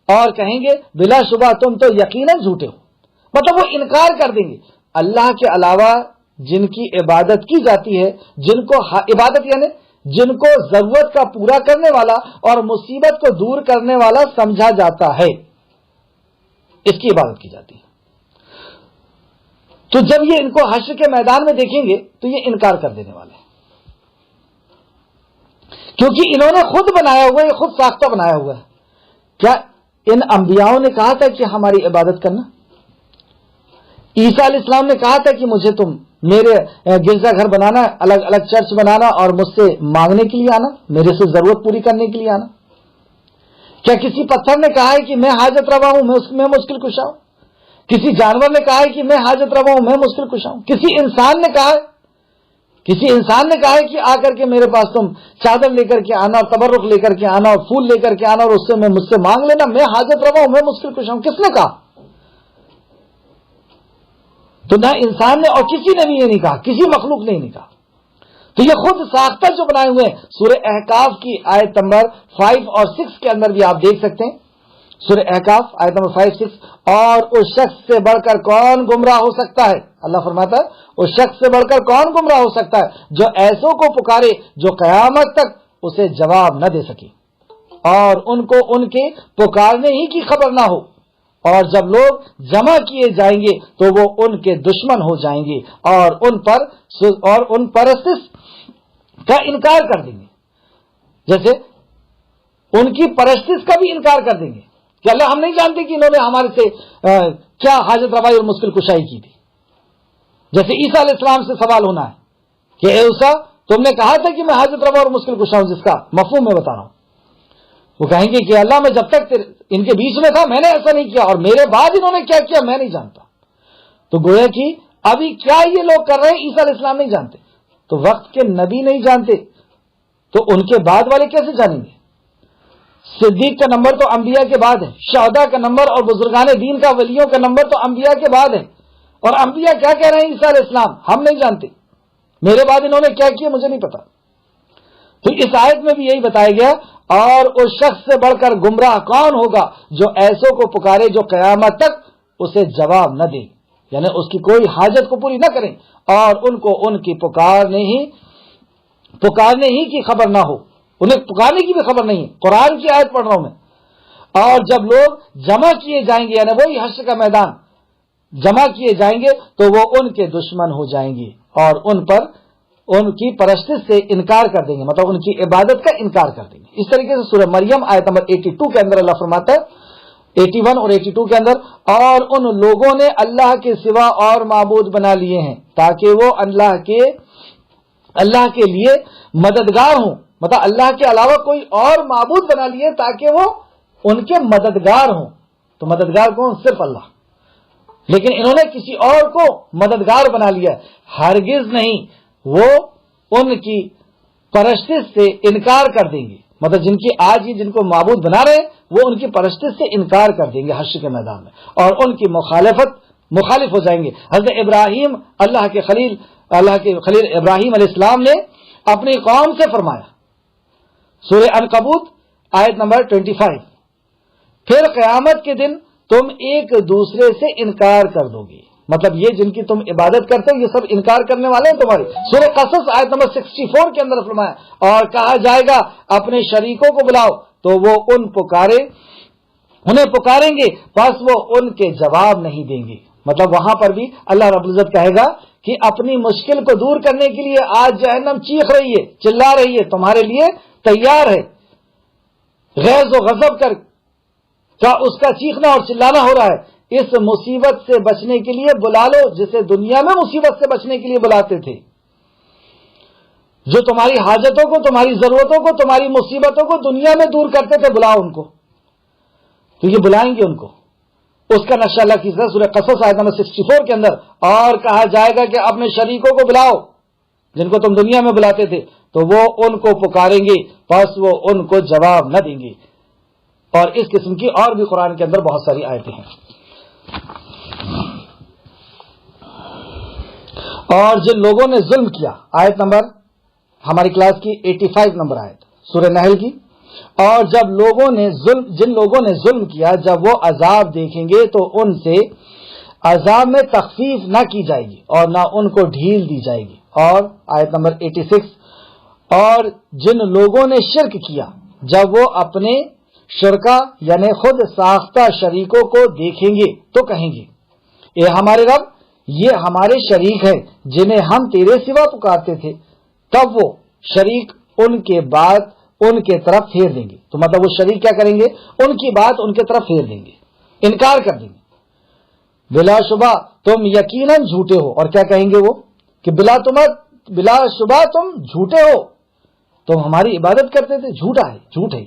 اور کہیں گے بلا شبہ تم تو یقیناً جھوٹے ہو۔ مطلب وہ انکار کر دیں گے اللہ کے علاوہ جن کی عبادت کی جاتی ہے، جن کو عبادت یعنی جن کو ضرورت کا پورا کرنے والا اور مصیبت کو دور کرنے والا سمجھا جاتا ہے، اس کی عبادت کی جاتی ہے۔ تو جب یہ ان کو حشر کے میدان میں دیکھیں گے تو یہ انکار کر دینے والے ہیں، کیونکہ انہوں نے خود بنایا ہوا ہے، یہ خود ساختہ بنایا ہوا ہے۔ کیا ان انبیاؤں نے کہا تھا کہ ہماری عبادت کرنا؟ عیسیٰ علیہ السلام نے کہا تھا کہ مجھے تم میرے گرجا گھر بنانا، الگ الگ چرچ بنانا اور مجھ سے مانگنے کے لیے آنا، میرے سے ضرورت پوری کرنے کے لیے آنا؟ کیا کسی پتھر نے کہا ہے کہ میں حاجت روا ہوں، میں مشکل کشا ہوں؟ کسی جانور نے کہا ہے کہ میں حاجت روا ہوں، میں مشکل کشا ہوں؟ کسی انسان نے کہا ہے کہ آ کر کے میرے پاس تم چادر لے کر کے آنا اور تبرک لے کر کے آنا اور پھول لے کر کے آنا اور اس سے مجھ سے مانگ لینا، میں حاجت روا ہوں، میں مشکل کشا ہوں؟ کس نے کہا؟ تو نہ انسان نے اور کسی نے بھی یہ نہیں کہا، کسی مخلوق نے نہیں کہا۔ تو یہ خود ساختہ جو بنائے ہوئے ہیں۔ سورہ احقاف کی آیت نمبر 5 اور 6 کے اندر بھی آپ دیکھ سکتے ہیں، سورہ احقاف آیت نمبر 5 6، اور اس شخص سے بڑھ کر کون گمراہ ہو سکتا ہے؟ اللہ فرماتا ہے اس شخص سے بڑھ کر کون گمراہ ہو سکتا ہے جو ایسوں کو پکارے جو قیامت تک اسے جواب نہ دے سکے اور ان کو ان کے پکارنے ہی کی خبر نہ ہو، اور جب لوگ جمع کیے جائیں گے تو وہ ان کے دشمن ہو جائیں گے اور ان پرستش کا انکار کر دیں گے، جیسے ان کی پرستش کا بھی انکار کر دیں گے کہ اللہ ہم نہیں جانتے کہ انہوں نے ہمارے سے کیا حاجت روائی اور مشکل کشائی کی تھی۔ جیسے عیسیٰ علیہ السلام سے سوال ہونا ہے کہ اے عیسیٰ تم نے کہا تھا کہ میں حاجت روا اور مشکل کشا ہوں، جس کا مفہوم میں بتا رہا ہوں۔ وہ کہیں گے کہ اللہ میں جب تک ان کے بیچ میں تھا میں نے ایسا نہیں کیا، اور میرے بعد انہوں نے کیا کیا میں نہیں جانتا۔ تو گویا کہ ابھی کیا یہ لوگ کر رہے ہیں عیسیٰ علیہ السلام نہیں جانتے، تو وقت کے نبی نہیں جانتے تو ان کے بعد والے کیسے جانیں گے؟ صدیق کا نمبر تو انبیاء کے بعد ہے، شہداء کا نمبر اور بزرگان دین کا ولیوں کا نمبر تو انبیاء کے بعد ہے، اور انبیاء کیا کہہ رہے ہیں عیسیٰ علیہ السلام ہم نہیں جانتے، میرے بعد انہوں نے کیا کیا مجھے نہیں پتا۔ تو اس آیت میں بھی یہی بتایا گیا، اور اس شخص سے بڑھ کر گمراہ کون ہوگا جو ایسوں کو پکارے جو قیامت تک اسے جواب نہ دے، یعنی اس کی کوئی حاجت کو پوری نہ کریں اور ان کو ان کی پکارنے ہی کی خبر نہ ہو، انہیں پکارنے کی بھی خبر نہیں ہے۔ قرآن کی آیت پڑھ رہا ہوں میں۔ اور جب لوگ جمع کیے جائیں گے، یعنی وہی حشر کا میدان جمع کیے جائیں گے تو وہ ان کے دشمن ہو جائیں گے اور ان پر ان کی پرستش سے انکار کر دیں گے، مطلب ان کی عبادت کا انکار کر دیں گے۔ اس طریقے سے سورہ مریم آیت نمبر 82 کے اندر اللہ فرماتا ہے، 81 اور 82 کے اندر، اور ان لوگوں نے اللہ کے سوا اور معبود بنا لیے ہیں تاکہ وہ اللہ کے لیے مددگار ہوں، مطلب اللہ کے علاوہ کوئی اور معبود بنا لیے تاکہ وہ ان کے مددگار ہوں۔ تو مددگار کون؟ صرف اللہ، لیکن انہوں نے کسی اور کو مددگار بنا لیا۔ ہرگز نہیں، وہ ان کی پرستش سے انکار کر دیں گے، مطلب جن کی آج یہ جن کو معبود بنا رہے ہیں وہ ان کی پرستش سے انکار کر دیں گے حشر کے میدان میں، اور ان کی مخالف ہو جائیں گے۔ حضرت ابراہیم اللہ کے خلیل ابراہیم علیہ السلام نے اپنی قوم سے فرمایا، سورہ عنکبوت آیت نمبر 25، پھر قیامت کے دن تم ایک دوسرے سے انکار کر دو گے، مطلب یہ جن کی تم عبادت کرتے ہو یہ سب انکار کرنے والے ہیں تمہاری۔ سورہ قصص آیت نمبر 64 کے اندر فرمایا، اور کہا جائے گا اپنے شریکوں کو بلاؤ تو وہ انہیں پکاریں گے پس وہ ان کے جواب نہیں دیں گے، مطلب وہاں پر بھی اللہ رب العزت کہے گا کہ اپنی مشکل کو دور کرنے کے لیے آج جہنم چیخ رہی ہے، چلا رہی ہے، تمہارے لیے تیار ہے، غیظ و غضب کا اس کا چیخنا اور چلانا ہو رہا ہے۔ اس مصیبت سے بچنے کے لیے بلا لو جسے دنیا میں مصیبت سے بچنے کے لیے بلاتے تھے، جو تمہاری حاجتوں کو، تمہاری ضرورتوں کو، تمہاری مصیبتوں کو دنیا میں دور کرتے تھے، بلاؤ ان کو۔ تو یہ بلائیں گے ان کو، اس کا نقشہ اللہ کی سورہ قصص آیت نمبر 64 کے اندر، اور کہا جائے گا کہ اپنے شریکوں کو بلاؤ جن کو تم دنیا میں بلاتے تھے تو وہ ان کو پکاریں گے پس وہ ان کو جواب نہ دیں گے۔ اور اس قسم کی اور بھی قرآن کے اندر بہت ساری آیتیں ہیں۔ اور جن لوگوں نے ظلم کیا، آیت نمبر ہماری کلاس کی 85 نمبر آیت سورہ نحل کی، اور جن لوگوں نے ظلم کیا جب وہ عذاب دیکھیں گے تو ان سے عذاب میں تخفیف نہ کی جائے گی اور نہ ان کو ڈھیل دی جائے گی۔ اور آیت نمبر 86، اور جن لوگوں نے شرک کیا جب وہ اپنے شرکا یعنی خود ساختہ شریکوں کو دیکھیں گے تو کہیں گے اے ہمارے رب یہ ہمارے شریک ہیں جنہیں ہم تیرے سوا پکارتے تھے، تب وہ شریک ان کے بعد ان کے طرف پھیر دیں گے۔ تو مطلب وہ شریک کیا کریں گے؟ ان کی بات ان کے طرف پھیر دیں گے، انکار کر دیں گے۔ بلا شبہ تم یقیناً جھوٹے ہو، اور کیا کہیں گے وہ کہ بلا شبہ تم جھوٹے ہو، تم ہماری عبادت کرتے تھے، جھوٹ ہے۔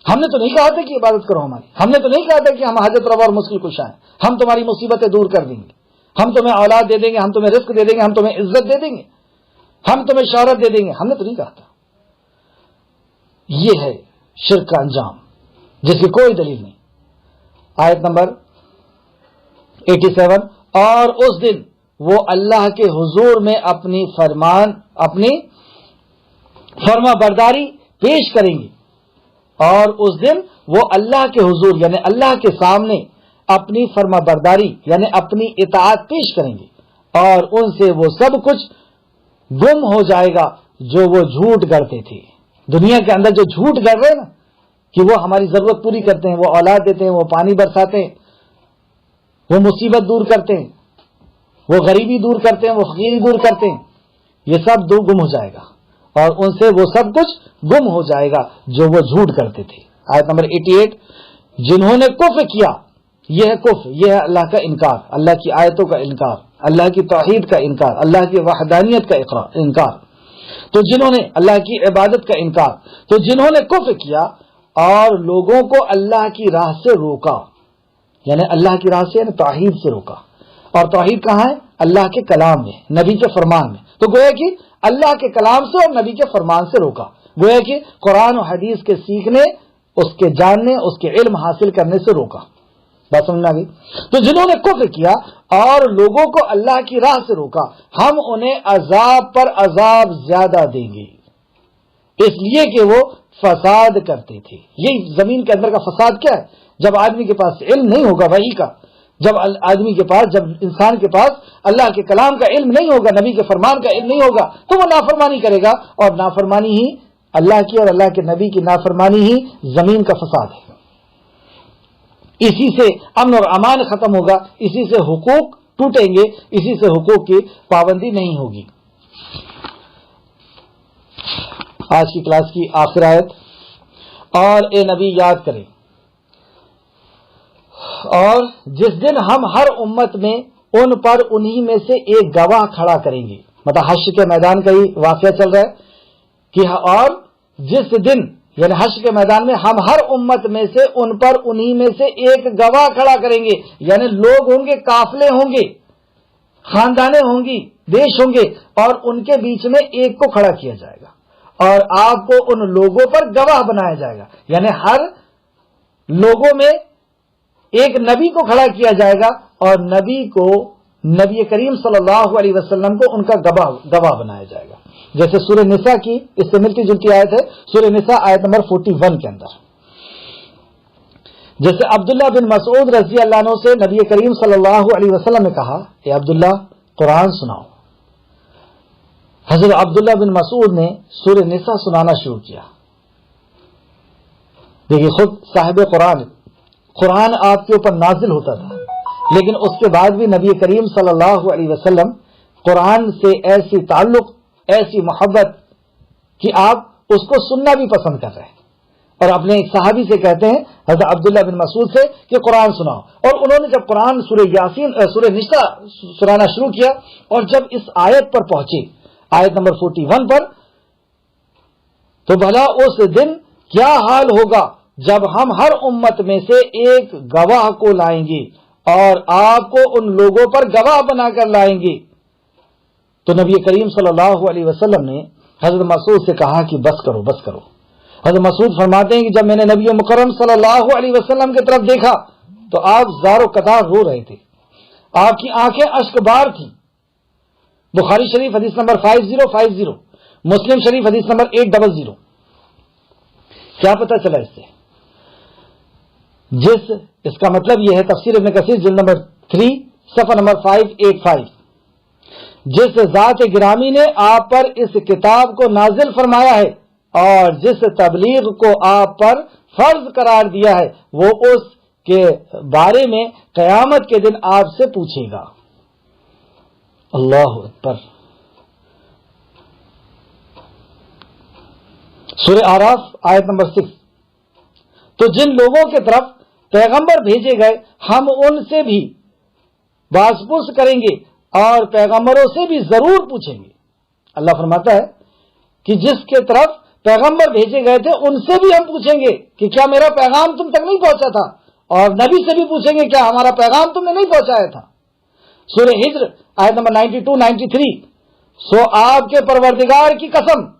ہم نے تو نہیں کہا تھا کہ عبادت کرو ہماری، ہم نے تو نہیں کہا تھا کہ ہم حاجت روا اور مشکل کشا ہیں، ہم تمہاری مصیبتیں دور کر دیں گے، ہم تمہیں اولاد دے دیں گے، ہم تمہیں رزق دے دیں گے، ہم تمہیں عزت دے دیں گے، ہم تمہیں شہرت دے دیں گے، ہم نے تو نہیں کہا تھا۔ یہ ہے شرک کا انجام جس کی کوئی دلیل نہیں۔ آیت نمبر 87، اور اس دن وہ اللہ کے حضور میں اپنی فرما برداری پیش کریں گے، اور اس دن وہ اللہ کے حضور یعنی اللہ کے سامنے اپنی فرما برداری یعنی اپنی اطاعت پیش کریں گے، اور ان سے وہ سب کچھ گم ہو جائے گا جو وہ جھوٹ گڑتے تھے۔ دنیا کے اندر جو جھوٹ گڑ رہے ہیں نا کہ وہ ہماری ضرورت پوری کرتے ہیں، وہ اولاد دیتے ہیں، وہ پانی برساتے ہیں، وہ مصیبت دور کرتے ہیں، وہ غریبی دور کرتے ہیں، وہ فقیری دور کرتے ہیں، یہ سب گم ہو جائے گا، اور ان سے وہ سب کچھ گم ہو جائے گا جو وہ جھوٹ کرتے تھے. آیت نمبر 88. جنہوں نے کفر کیا، یہ ہے کفر، یہ ہے اللہ کا انکار، اللہ کی آیتوں کا انکار، اللہ کی توحید کا انکار، اللہ کی وحدانیت کا انکار. تو جنہوں نے اللہ کی عبادت کا انکار، تو جنہوں نے کفر کیا اور لوگوں کو اللہ کی راہ سے روکا، یعنی اللہ کی راہ سے یعنی توحید سے روکا. اور توحید کہاں ہے؟ اللہ کے کلام میں، نبی کے فرمان میں. تو گویا کہ اللہ کے کلام سے اور نبی کے فرمان سے روکا. گویا کہ قرآن و حدیث کے سیکھنے، اس کے جاننے، اس کے علم حاصل کرنے سے روکا. بات سمجھ میں آ گئی؟ تو جنہوں نے کفر کیا اور لوگوں کو اللہ کی راہ سے روکا، ہم انہیں عذاب پر عذاب زیادہ دیں گے، اس لیے کہ وہ فساد کرتے تھے. یہ زمین کے اندر کا فساد کیا ہے؟ جب آدمی کے پاس علم نہیں ہوگا وحی کا، جب آدمی کے پاس، جب انسان کے پاس اللہ کے کلام کا علم نہیں ہوگا، نبی کے فرمان کا علم نہیں ہوگا، تو وہ نافرمانی کرے گا. اور نافرمانی ہی اللہ کی اور اللہ کے نبی کی نافرمانی ہی زمین کا فساد ہے. اسی سے امن اور امان ختم ہوگا، اسی سے حقوق ٹوٹیں گے، اسی سے حقوق کی پابندی نہیں ہوگی. آج کی کلاس کی آخر آیت. اور اے نبی یاد کریں، اور جس دن ہم ہر امت میں ان پر انہی میں سے ایک گواہ کھڑا کریں گے. مطلب حشر کے میدان کا ہی واقعہ چل رہا ہے کہ اور جس دن یعنی حشر کے میدان میں ہم ہر امت میں سے ان پر انہی میں سے ایک گواہ کھڑا کریں گے. یعنی لوگ ہوں گے، قافلے ہوں گے، خاندانیں ہوں گی، دیش ہوں گے، اور ان کے بیچ میں ایک کو کھڑا کیا جائے گا اور آپ کو ان لوگوں پر گواہ بنایا جائے گا. یعنی ہر لوگوں میں ایک نبی کو کھڑا کیا جائے گا اور نبی کو، نبی کریم صلی اللہ علیہ وسلم کو ان کا گواہ بنایا جائے گا. جیسے سورہ نساء کی اس سے ملتی جلتی آیت ہے، سورہ نساء آیت نمبر 41 کے اندر. جیسے عبداللہ بن مسعود رضی اللہ عنہ سے نبی کریم صلی اللہ علیہ وسلم نے کہا، اے عبداللہ قرآن سناؤ. حضرت عبداللہ بن مسعود نے سورہ نساء سنانا شروع کیا. دیکھیے خود صاحب قرآن آپ کے اوپر نازل ہوتا تھا، لیکن اس کے بعد بھی نبی کریم صلی اللہ علیہ وسلم قرآن سے ایسی تعلق، ایسی محبت کہ آپ اس کو سننا بھی پسند کر رہے ہیں. اور اپنے ایک صحابی سے کہتے ہیں، حضرت عبداللہ بن مسعود سے، کہ قرآن سناؤ. اور انہوں نے جب قرآن سورہ نساء سنانا شروع کیا اور جب اس آیت پر پہنچے، آیت نمبر 41 پر، تو بھلا اس دن کیا حال ہوگا جب ہم ہر امت میں سے ایک گواہ کو لائیں گے اور آپ کو ان لوگوں پر گواہ بنا کر لائیں گے. تو نبی کریم صلی اللہ علیہ وسلم نے حضرت مسعود سے کہا کہ بس کرو بس کرو. حضرت مسعود فرماتے ہیں کہ جب میں نے نبی مکرم صلی اللہ علیہ وسلم کی طرف دیکھا تو آپ زار و قطار رو رہے تھے، آپ کی آنکھیں اشک بار تھیں. بخاری شریف حدیث نمبر 5050، مسلم شریف حدیث نمبر 800. کیا پتہ چلا اس سے؟ اس کا مطلب یہ ہے، تفسیر ابن کثیر جلد نمبر 3 صفحہ نمبر 585، جس ذات گرامی نے آپ پر اس کتاب کو نازل فرمایا ہے اور جس تبلیغ کو آپ پر فرض قرار دیا ہے، وہ اس کے بارے میں قیامت کے دن آپ سے پوچھے گا. اللہ اکبر. سورہ اعراف آیت نمبر 6. تو جن لوگوں کی طرف پیغمبر بھیجے گئے ہم ان سے بھی باز پرس کریں گے اور پیغمبروں سے بھی ضرور پوچھیں گے. اللہ فرماتا ہے کہ جس کے طرف پیغمبر بھیجے گئے تھے ان سے بھی ہم پوچھیں گے کہ کیا میرا پیغام تم تک نہیں پہنچا تھا، اور نبی سے بھی پوچھیں گے کیا ہمارا پیغام تم نے نہیں پہنچایا تھا. سورہ ہجر آیت نمبر 92-93. سو آپ کے پروردگار کی قسم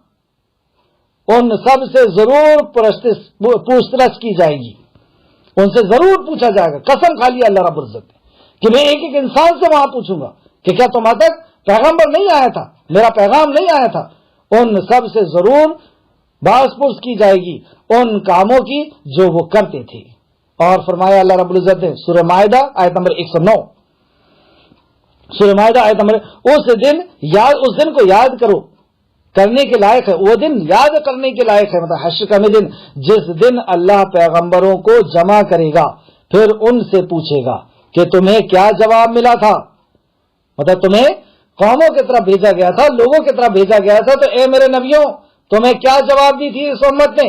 ان سب سے ضرور پوچھ تچھ کی جائے گی، ان سے ضرور پوچھا جائے گا. قسم کھا لیا اللہ رب العزت نے کہ میں ایک ایک انسان سے وہاں پوچھوں گا کہ کیا تمہارے تک پیغمبر نہیں آیا تھا، میرا پیغام نہیں آیا تھا. ان سب سے ضرور باز پرس کی جائے گی ان کاموں کی جو وہ کرتے تھے. اور فرمایا اللہ رب العزت نے سورہ مائدہ آیت نمبر 109، سورہ مائدہ آیت نمبر، اس دن کو یاد کرو، کرنے کے لائق ہے. وہ دن یاد کرنے کے لائق ہے، مطلب حشر کا دن، جس دن اللہ پیغمبروں کو جمع کرے گا، پھر ان سے پوچھے گا کہ تمہیں کیا جواب ملا تھا. مطلب تمہیں قوموں کی طرف بھیجا گیا تھا، لوگوں کی طرف بھیجا گیا تھا، تو اے میرے نبیوں تمہیں کیا جواب دی تھی اس امت نے،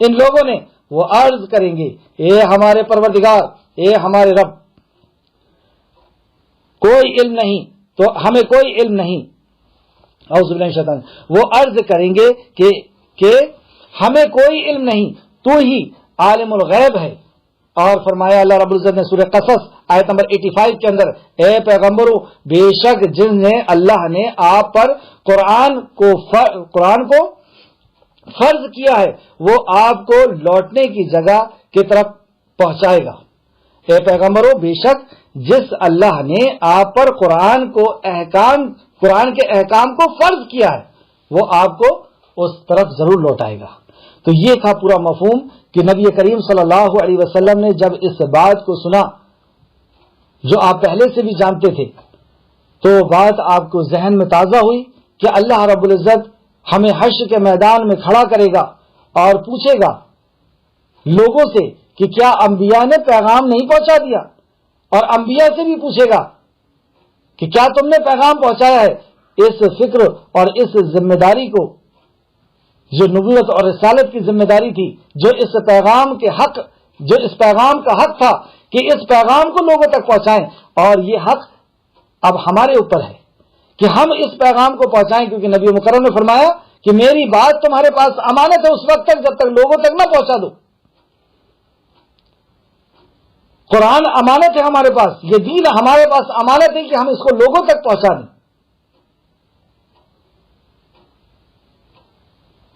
ان لوگوں نے؟ وہ عرض کریں گے اے ہمارے پروردگار، اے ہمارے رب، کوئی علم نہیں، تو ہمیں کوئی علم نہیں۔ اعوذ باللہ من الشیطان، وہ عرض کریں گے کہ ہمیں کوئی علم نہیں، تو ہی عالم الغیب ہے۔ اور فرمایا اللہ رب العزت نے سورہ قصص آیت نمبر 85 کے اندر، اے پیغمبرو، بے شک جن نے اللہ نے آپ پر قرآن کو فرض کیا ہے وہ آپ کو لوٹنے کی جگہ کی طرف پہنچائے گا۔ اے پیغمبرو، بے شک جس اللہ نے آپ پر قرآن کے احکام کو فرض کیا ہے وہ آپ کو اس طرف ضرور لوٹائے گا۔ تو یہ تھا پورا مفہوم کہ نبی کریم صلی اللہ علیہ وسلم نے جب اس بات کو سنا جو آپ پہلے سے بھی جانتے تھے، تو بات آپ کو ذہن میں تازہ ہوئی کہ اللہ رب العزت ہمیں حشر کے میدان میں کھڑا کرے گا اور پوچھے گا لوگوں سے کہ کیا انبیاء نے پیغام نہیں پہنچا دیا، اور انبیاء سے بھی پوچھے گا کہ کیا تم نے پیغام پہنچایا ہے۔ اس فکر اور اس ذمہ داری کو، جو نبوت اور رسالت کی ذمہ داری تھی، جو اس پیغام کا حق تھا کہ اس پیغام کو لوگوں تک پہنچائیں، اور یہ حق اب ہمارے اوپر ہے کہ ہم اس پیغام کو پہنچائیں، کیونکہ نبی مکرم نے فرمایا کہ میری بات تمہارے پاس امانت ہے اس وقت تک جب تک لوگوں تک نہ پہنچا دو۔ قرآن امانت ہے ہمارے پاس، یہ دین ہمارے پاس امانت ہے کہ ہم اس کو لوگوں تک پہنچا دیں۔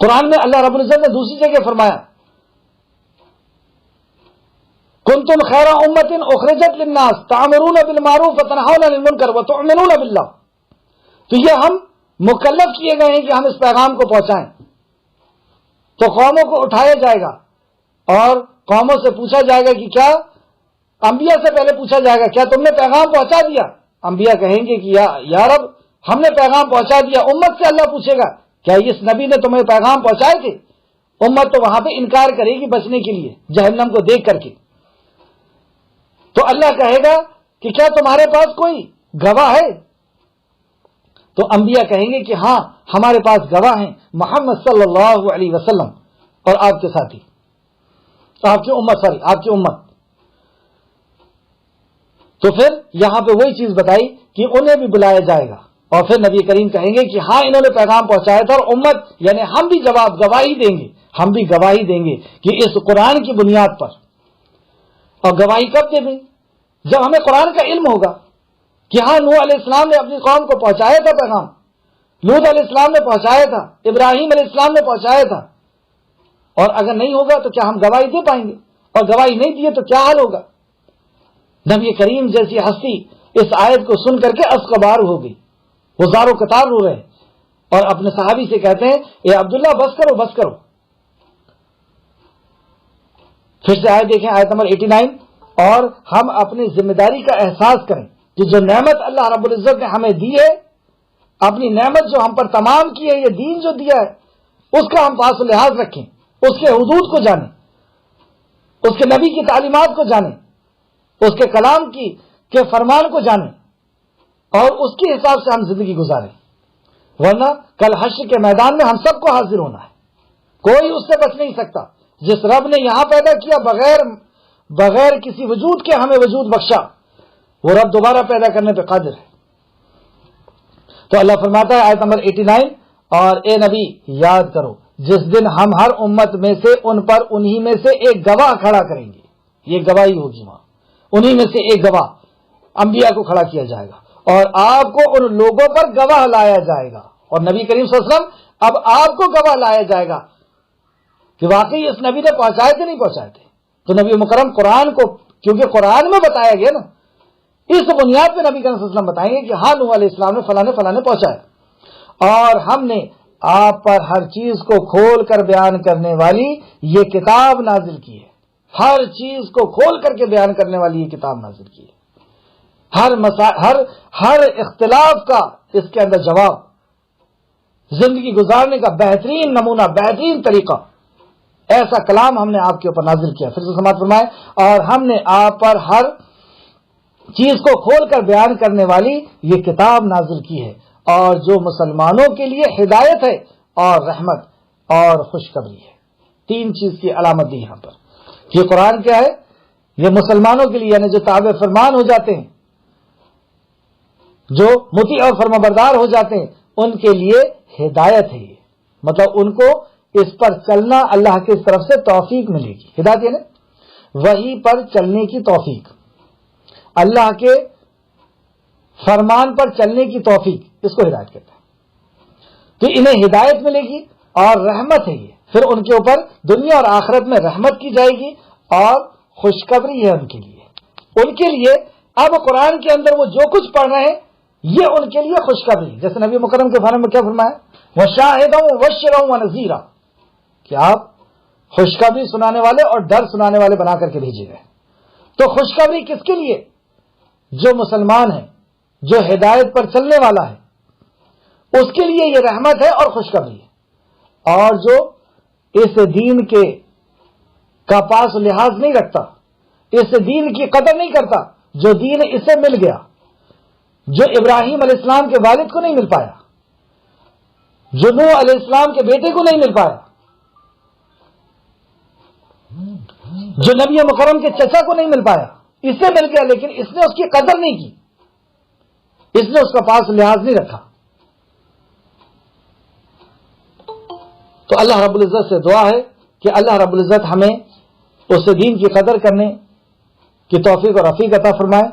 قرآن میں اللہ رب العزت نے دوسری جگہ فرمایا کنتم خیر امت اخرجت للناس تأمرون بالمعروف وتنہون عن المنکر وتؤمنون باللہ۔ تو یہ ہم مکلف کیے گئے ہیں کہ ہم اس پیغام کو پہنچائیں۔ تو قوموں کو اٹھایا جائے گا اور قوموں سے پوچھا جائے گا کہ کیا، انبیاء سے پہلے پوچھا جائے گا کیا تم نے پیغام پہنچا دیا؟ انبیاء کہیں گے کہ یا رب ہم نے پیغام پہنچا دیا۔ امت سے اللہ پوچھے گا کیا اس نبی نے تمہیں پیغام پہنچائے تھے؟ امت تو وہاں پہ انکار کرے گی بچنے کے لیے جہنم کو دیکھ کر کے۔ تو اللہ کہے گا کہ کیا تمہارے پاس کوئی گواہ ہے؟ تو انبیاء کہیں گے کہ ہاں ہمارے پاس گواہ ہیں، محمد صلی اللہ علیہ وسلم اور آپ کے ساتھی، آپ کی امت۔ تو پھر یہاں پہ وہی چیز بتائی کہ انہیں بھی بلایا جائے گا، اور پھر نبی کریم کہیں گے کہ ہاں انہوں نے پیغام پہنچایا تھا، اور امت یعنی ہم بھی گواہی دیں گے کہ اس قرآن کی بنیاد پر۔ اور گواہی کب دیں گے؟ جب ہمیں قرآن کا علم ہوگا کہ ہاں نوح علیہ السلام نے اپنی قوم کو پہنچایا تھا پیغام، لوط علیہ السلام نے پہنچایا تھا، ابراہیم علیہ السلام نے پہنچایا تھا۔ اور اگر نہیں ہوگا تو کیا ہم گواہی دے پائیں گے؟ اور گواہی نہیں دیے تو کیا حال ہوگا؟ نبی کریم جیسی ہستی اس آیت کو سن کر کے اسقبار ہو گئی، وہ زارو قطار رو رہے اور اپنے صحابی سے کہتے ہیں اے عبداللہ بس کرو۔ پھر سے آیت دیکھیں، آیت نمبر 89، اور ہم اپنی ذمہ داری کا احساس کریں کہ جو نعمت اللہ رب العزت نے ہمیں دی ہے، اپنی نعمت جو ہم پر تمام کی ہے، یہ دین جو دیا ہے، اس کا ہم پاس و لحاظ رکھیں، اس کے حدود کو جانیں، اس کے نبی کی تعلیمات کو جانیں، اس کے کلام کے فرمان کو جانیں، اور اس کے حساب سے ہم زندگی گزاریں، ورنہ کل حشر کے میدان میں ہم سب کو حاضر ہونا ہے، کوئی اس سے بچ نہیں سکتا۔ جس رب نے یہاں پیدا کیا بغیر کسی وجود کے ہمیں وجود بخشا، وہ رب دوبارہ پیدا کرنے پہ قادر ہے۔ تو اللہ فرماتا ہے آیت نمبر 89، اور اے نبی یاد کرو جس دن ہم ہر امت میں سے ان پر انہی میں سے ایک گواہ کھڑا کریں گے، یہ گواہی ہوگی وہاں، انہی میں سے ایک گواہ انبیاء کو کھڑا کیا جائے گا، اور آپ کو ان لوگوں پر گواہ لایا جائے گا۔ اور نبی کریم صلی اللہ علیہ وسلم اب آپ کو گواہ لایا جائے گا کہ واقعی اس نبی نے پہنچائے تھے نہیں پہنچائے تھے۔ تو نبی مکرم قرآن کو، کیونکہ قرآن میں بتایا گیا نا، اس بنیاد پہ نبی کریم صلی اللہ علیہ وسلم بتائیں گے کہ ہاں نوح علیہ السلام نے فلاں پہنچایا، اور ہم نے آپ پر ہر چیز کو کھول کر بیان کرنے والی یہ کتاب نازل کی ہے، ہر چیز کو کھول کر کے بیان کرنے والی یہ کتاب نازل کی ہے، ہر اختلاف کا اس کے اندر جواب، زندگی گزارنے کا بہترین نمونہ، بہترین طریقہ، ایسا کلام ہم نے آپ کے اوپر نازل کیا۔ پھر سے سماعت فرمائے، اور ہم نے آپ پر ہر چیز کو کھول کر بیان کرنے والی یہ کتاب نازل کی ہے، اور جو مسلمانوں کے لیے ہدایت ہے اور رحمت، اور خوشخبری ہے. 3 چیز کی علامت دی یہاں پر. یہ قرآن کیا ہے؟ یہ مسلمانوں کے لیے، یعنی جو تابع فرمان ہو جاتے ہیں، جو مطیع اور فرمانبردار ہو جاتے ہیں، ان کے لیے ہدایت ہے. یہ مطلب ان کو اس پر چلنا اللہ کی طرف سے توفیق ملے گی. ہدایت یعنی وحی پر چلنے کی توفیق، اللہ کے فرمان پر چلنے کی توفیق، اس کو ہدایت کہتے ہیں. تو انہیں ہدایت ملے گی اور رحمت ہے. یہ پھر ان کے اوپر دنیا اور آخرت میں رحمت کی جائے گی اور خوشخبری ہے ان کے لیے. ان کے لیے اب قرآن کے اندر وہ جو کچھ پڑھ رہے ہیں یہ ان کے لیے خوشخبری. جیسے نبی مکرم کے بارے میں کیا فرمایا؟ وَشَاهِدًا وَمُبَشِّرًا وَنَذِيرًا، کہ آپ خوشخبری سنانے والے اور ڈر سنانے والے بنا کر کے بھیجے گئے. تو خوشخبری کس کے لیے؟ جو مسلمان ہے، جو ہدایت پر چلنے والا ہے، اس کے لیے یہ رحمت ہے اور خوشخبری ہے. اور جو اس دین کے کا پاس لحاظ نہیں رکھتا، اس دین کی قدر نہیں کرتا، جو دین اسے مل گیا، جو ابراہیم علیہ السلام کے والد کو نہیں مل پایا، جو نوح علیہ السلام کے بیٹے کو نہیں مل پایا، جو نبی مکرم کے چچا کو نہیں مل پایا، اسے مل گیا لیکن اس نے اس کی قدر نہیں کی، اس نے اس کا پاس لحاظ نہیں رکھا. تو اللہ رب العزت سے دعا ہے کہ اللہ رب العزت ہمیں اس دین کی قدر کرنے کی توفیق اور رفیق عطا فرمائے.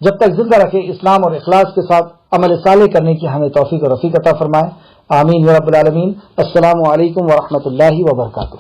جب تک زندہ رکھے اسلام اور اخلاص کے ساتھ عمل صالح کرنے کی ہمیں توفیق اور رفیق عطا فرمائے. آمین یا رب العالمین. السلام علیکم ورحمۃ اللہ وبرکاتہ.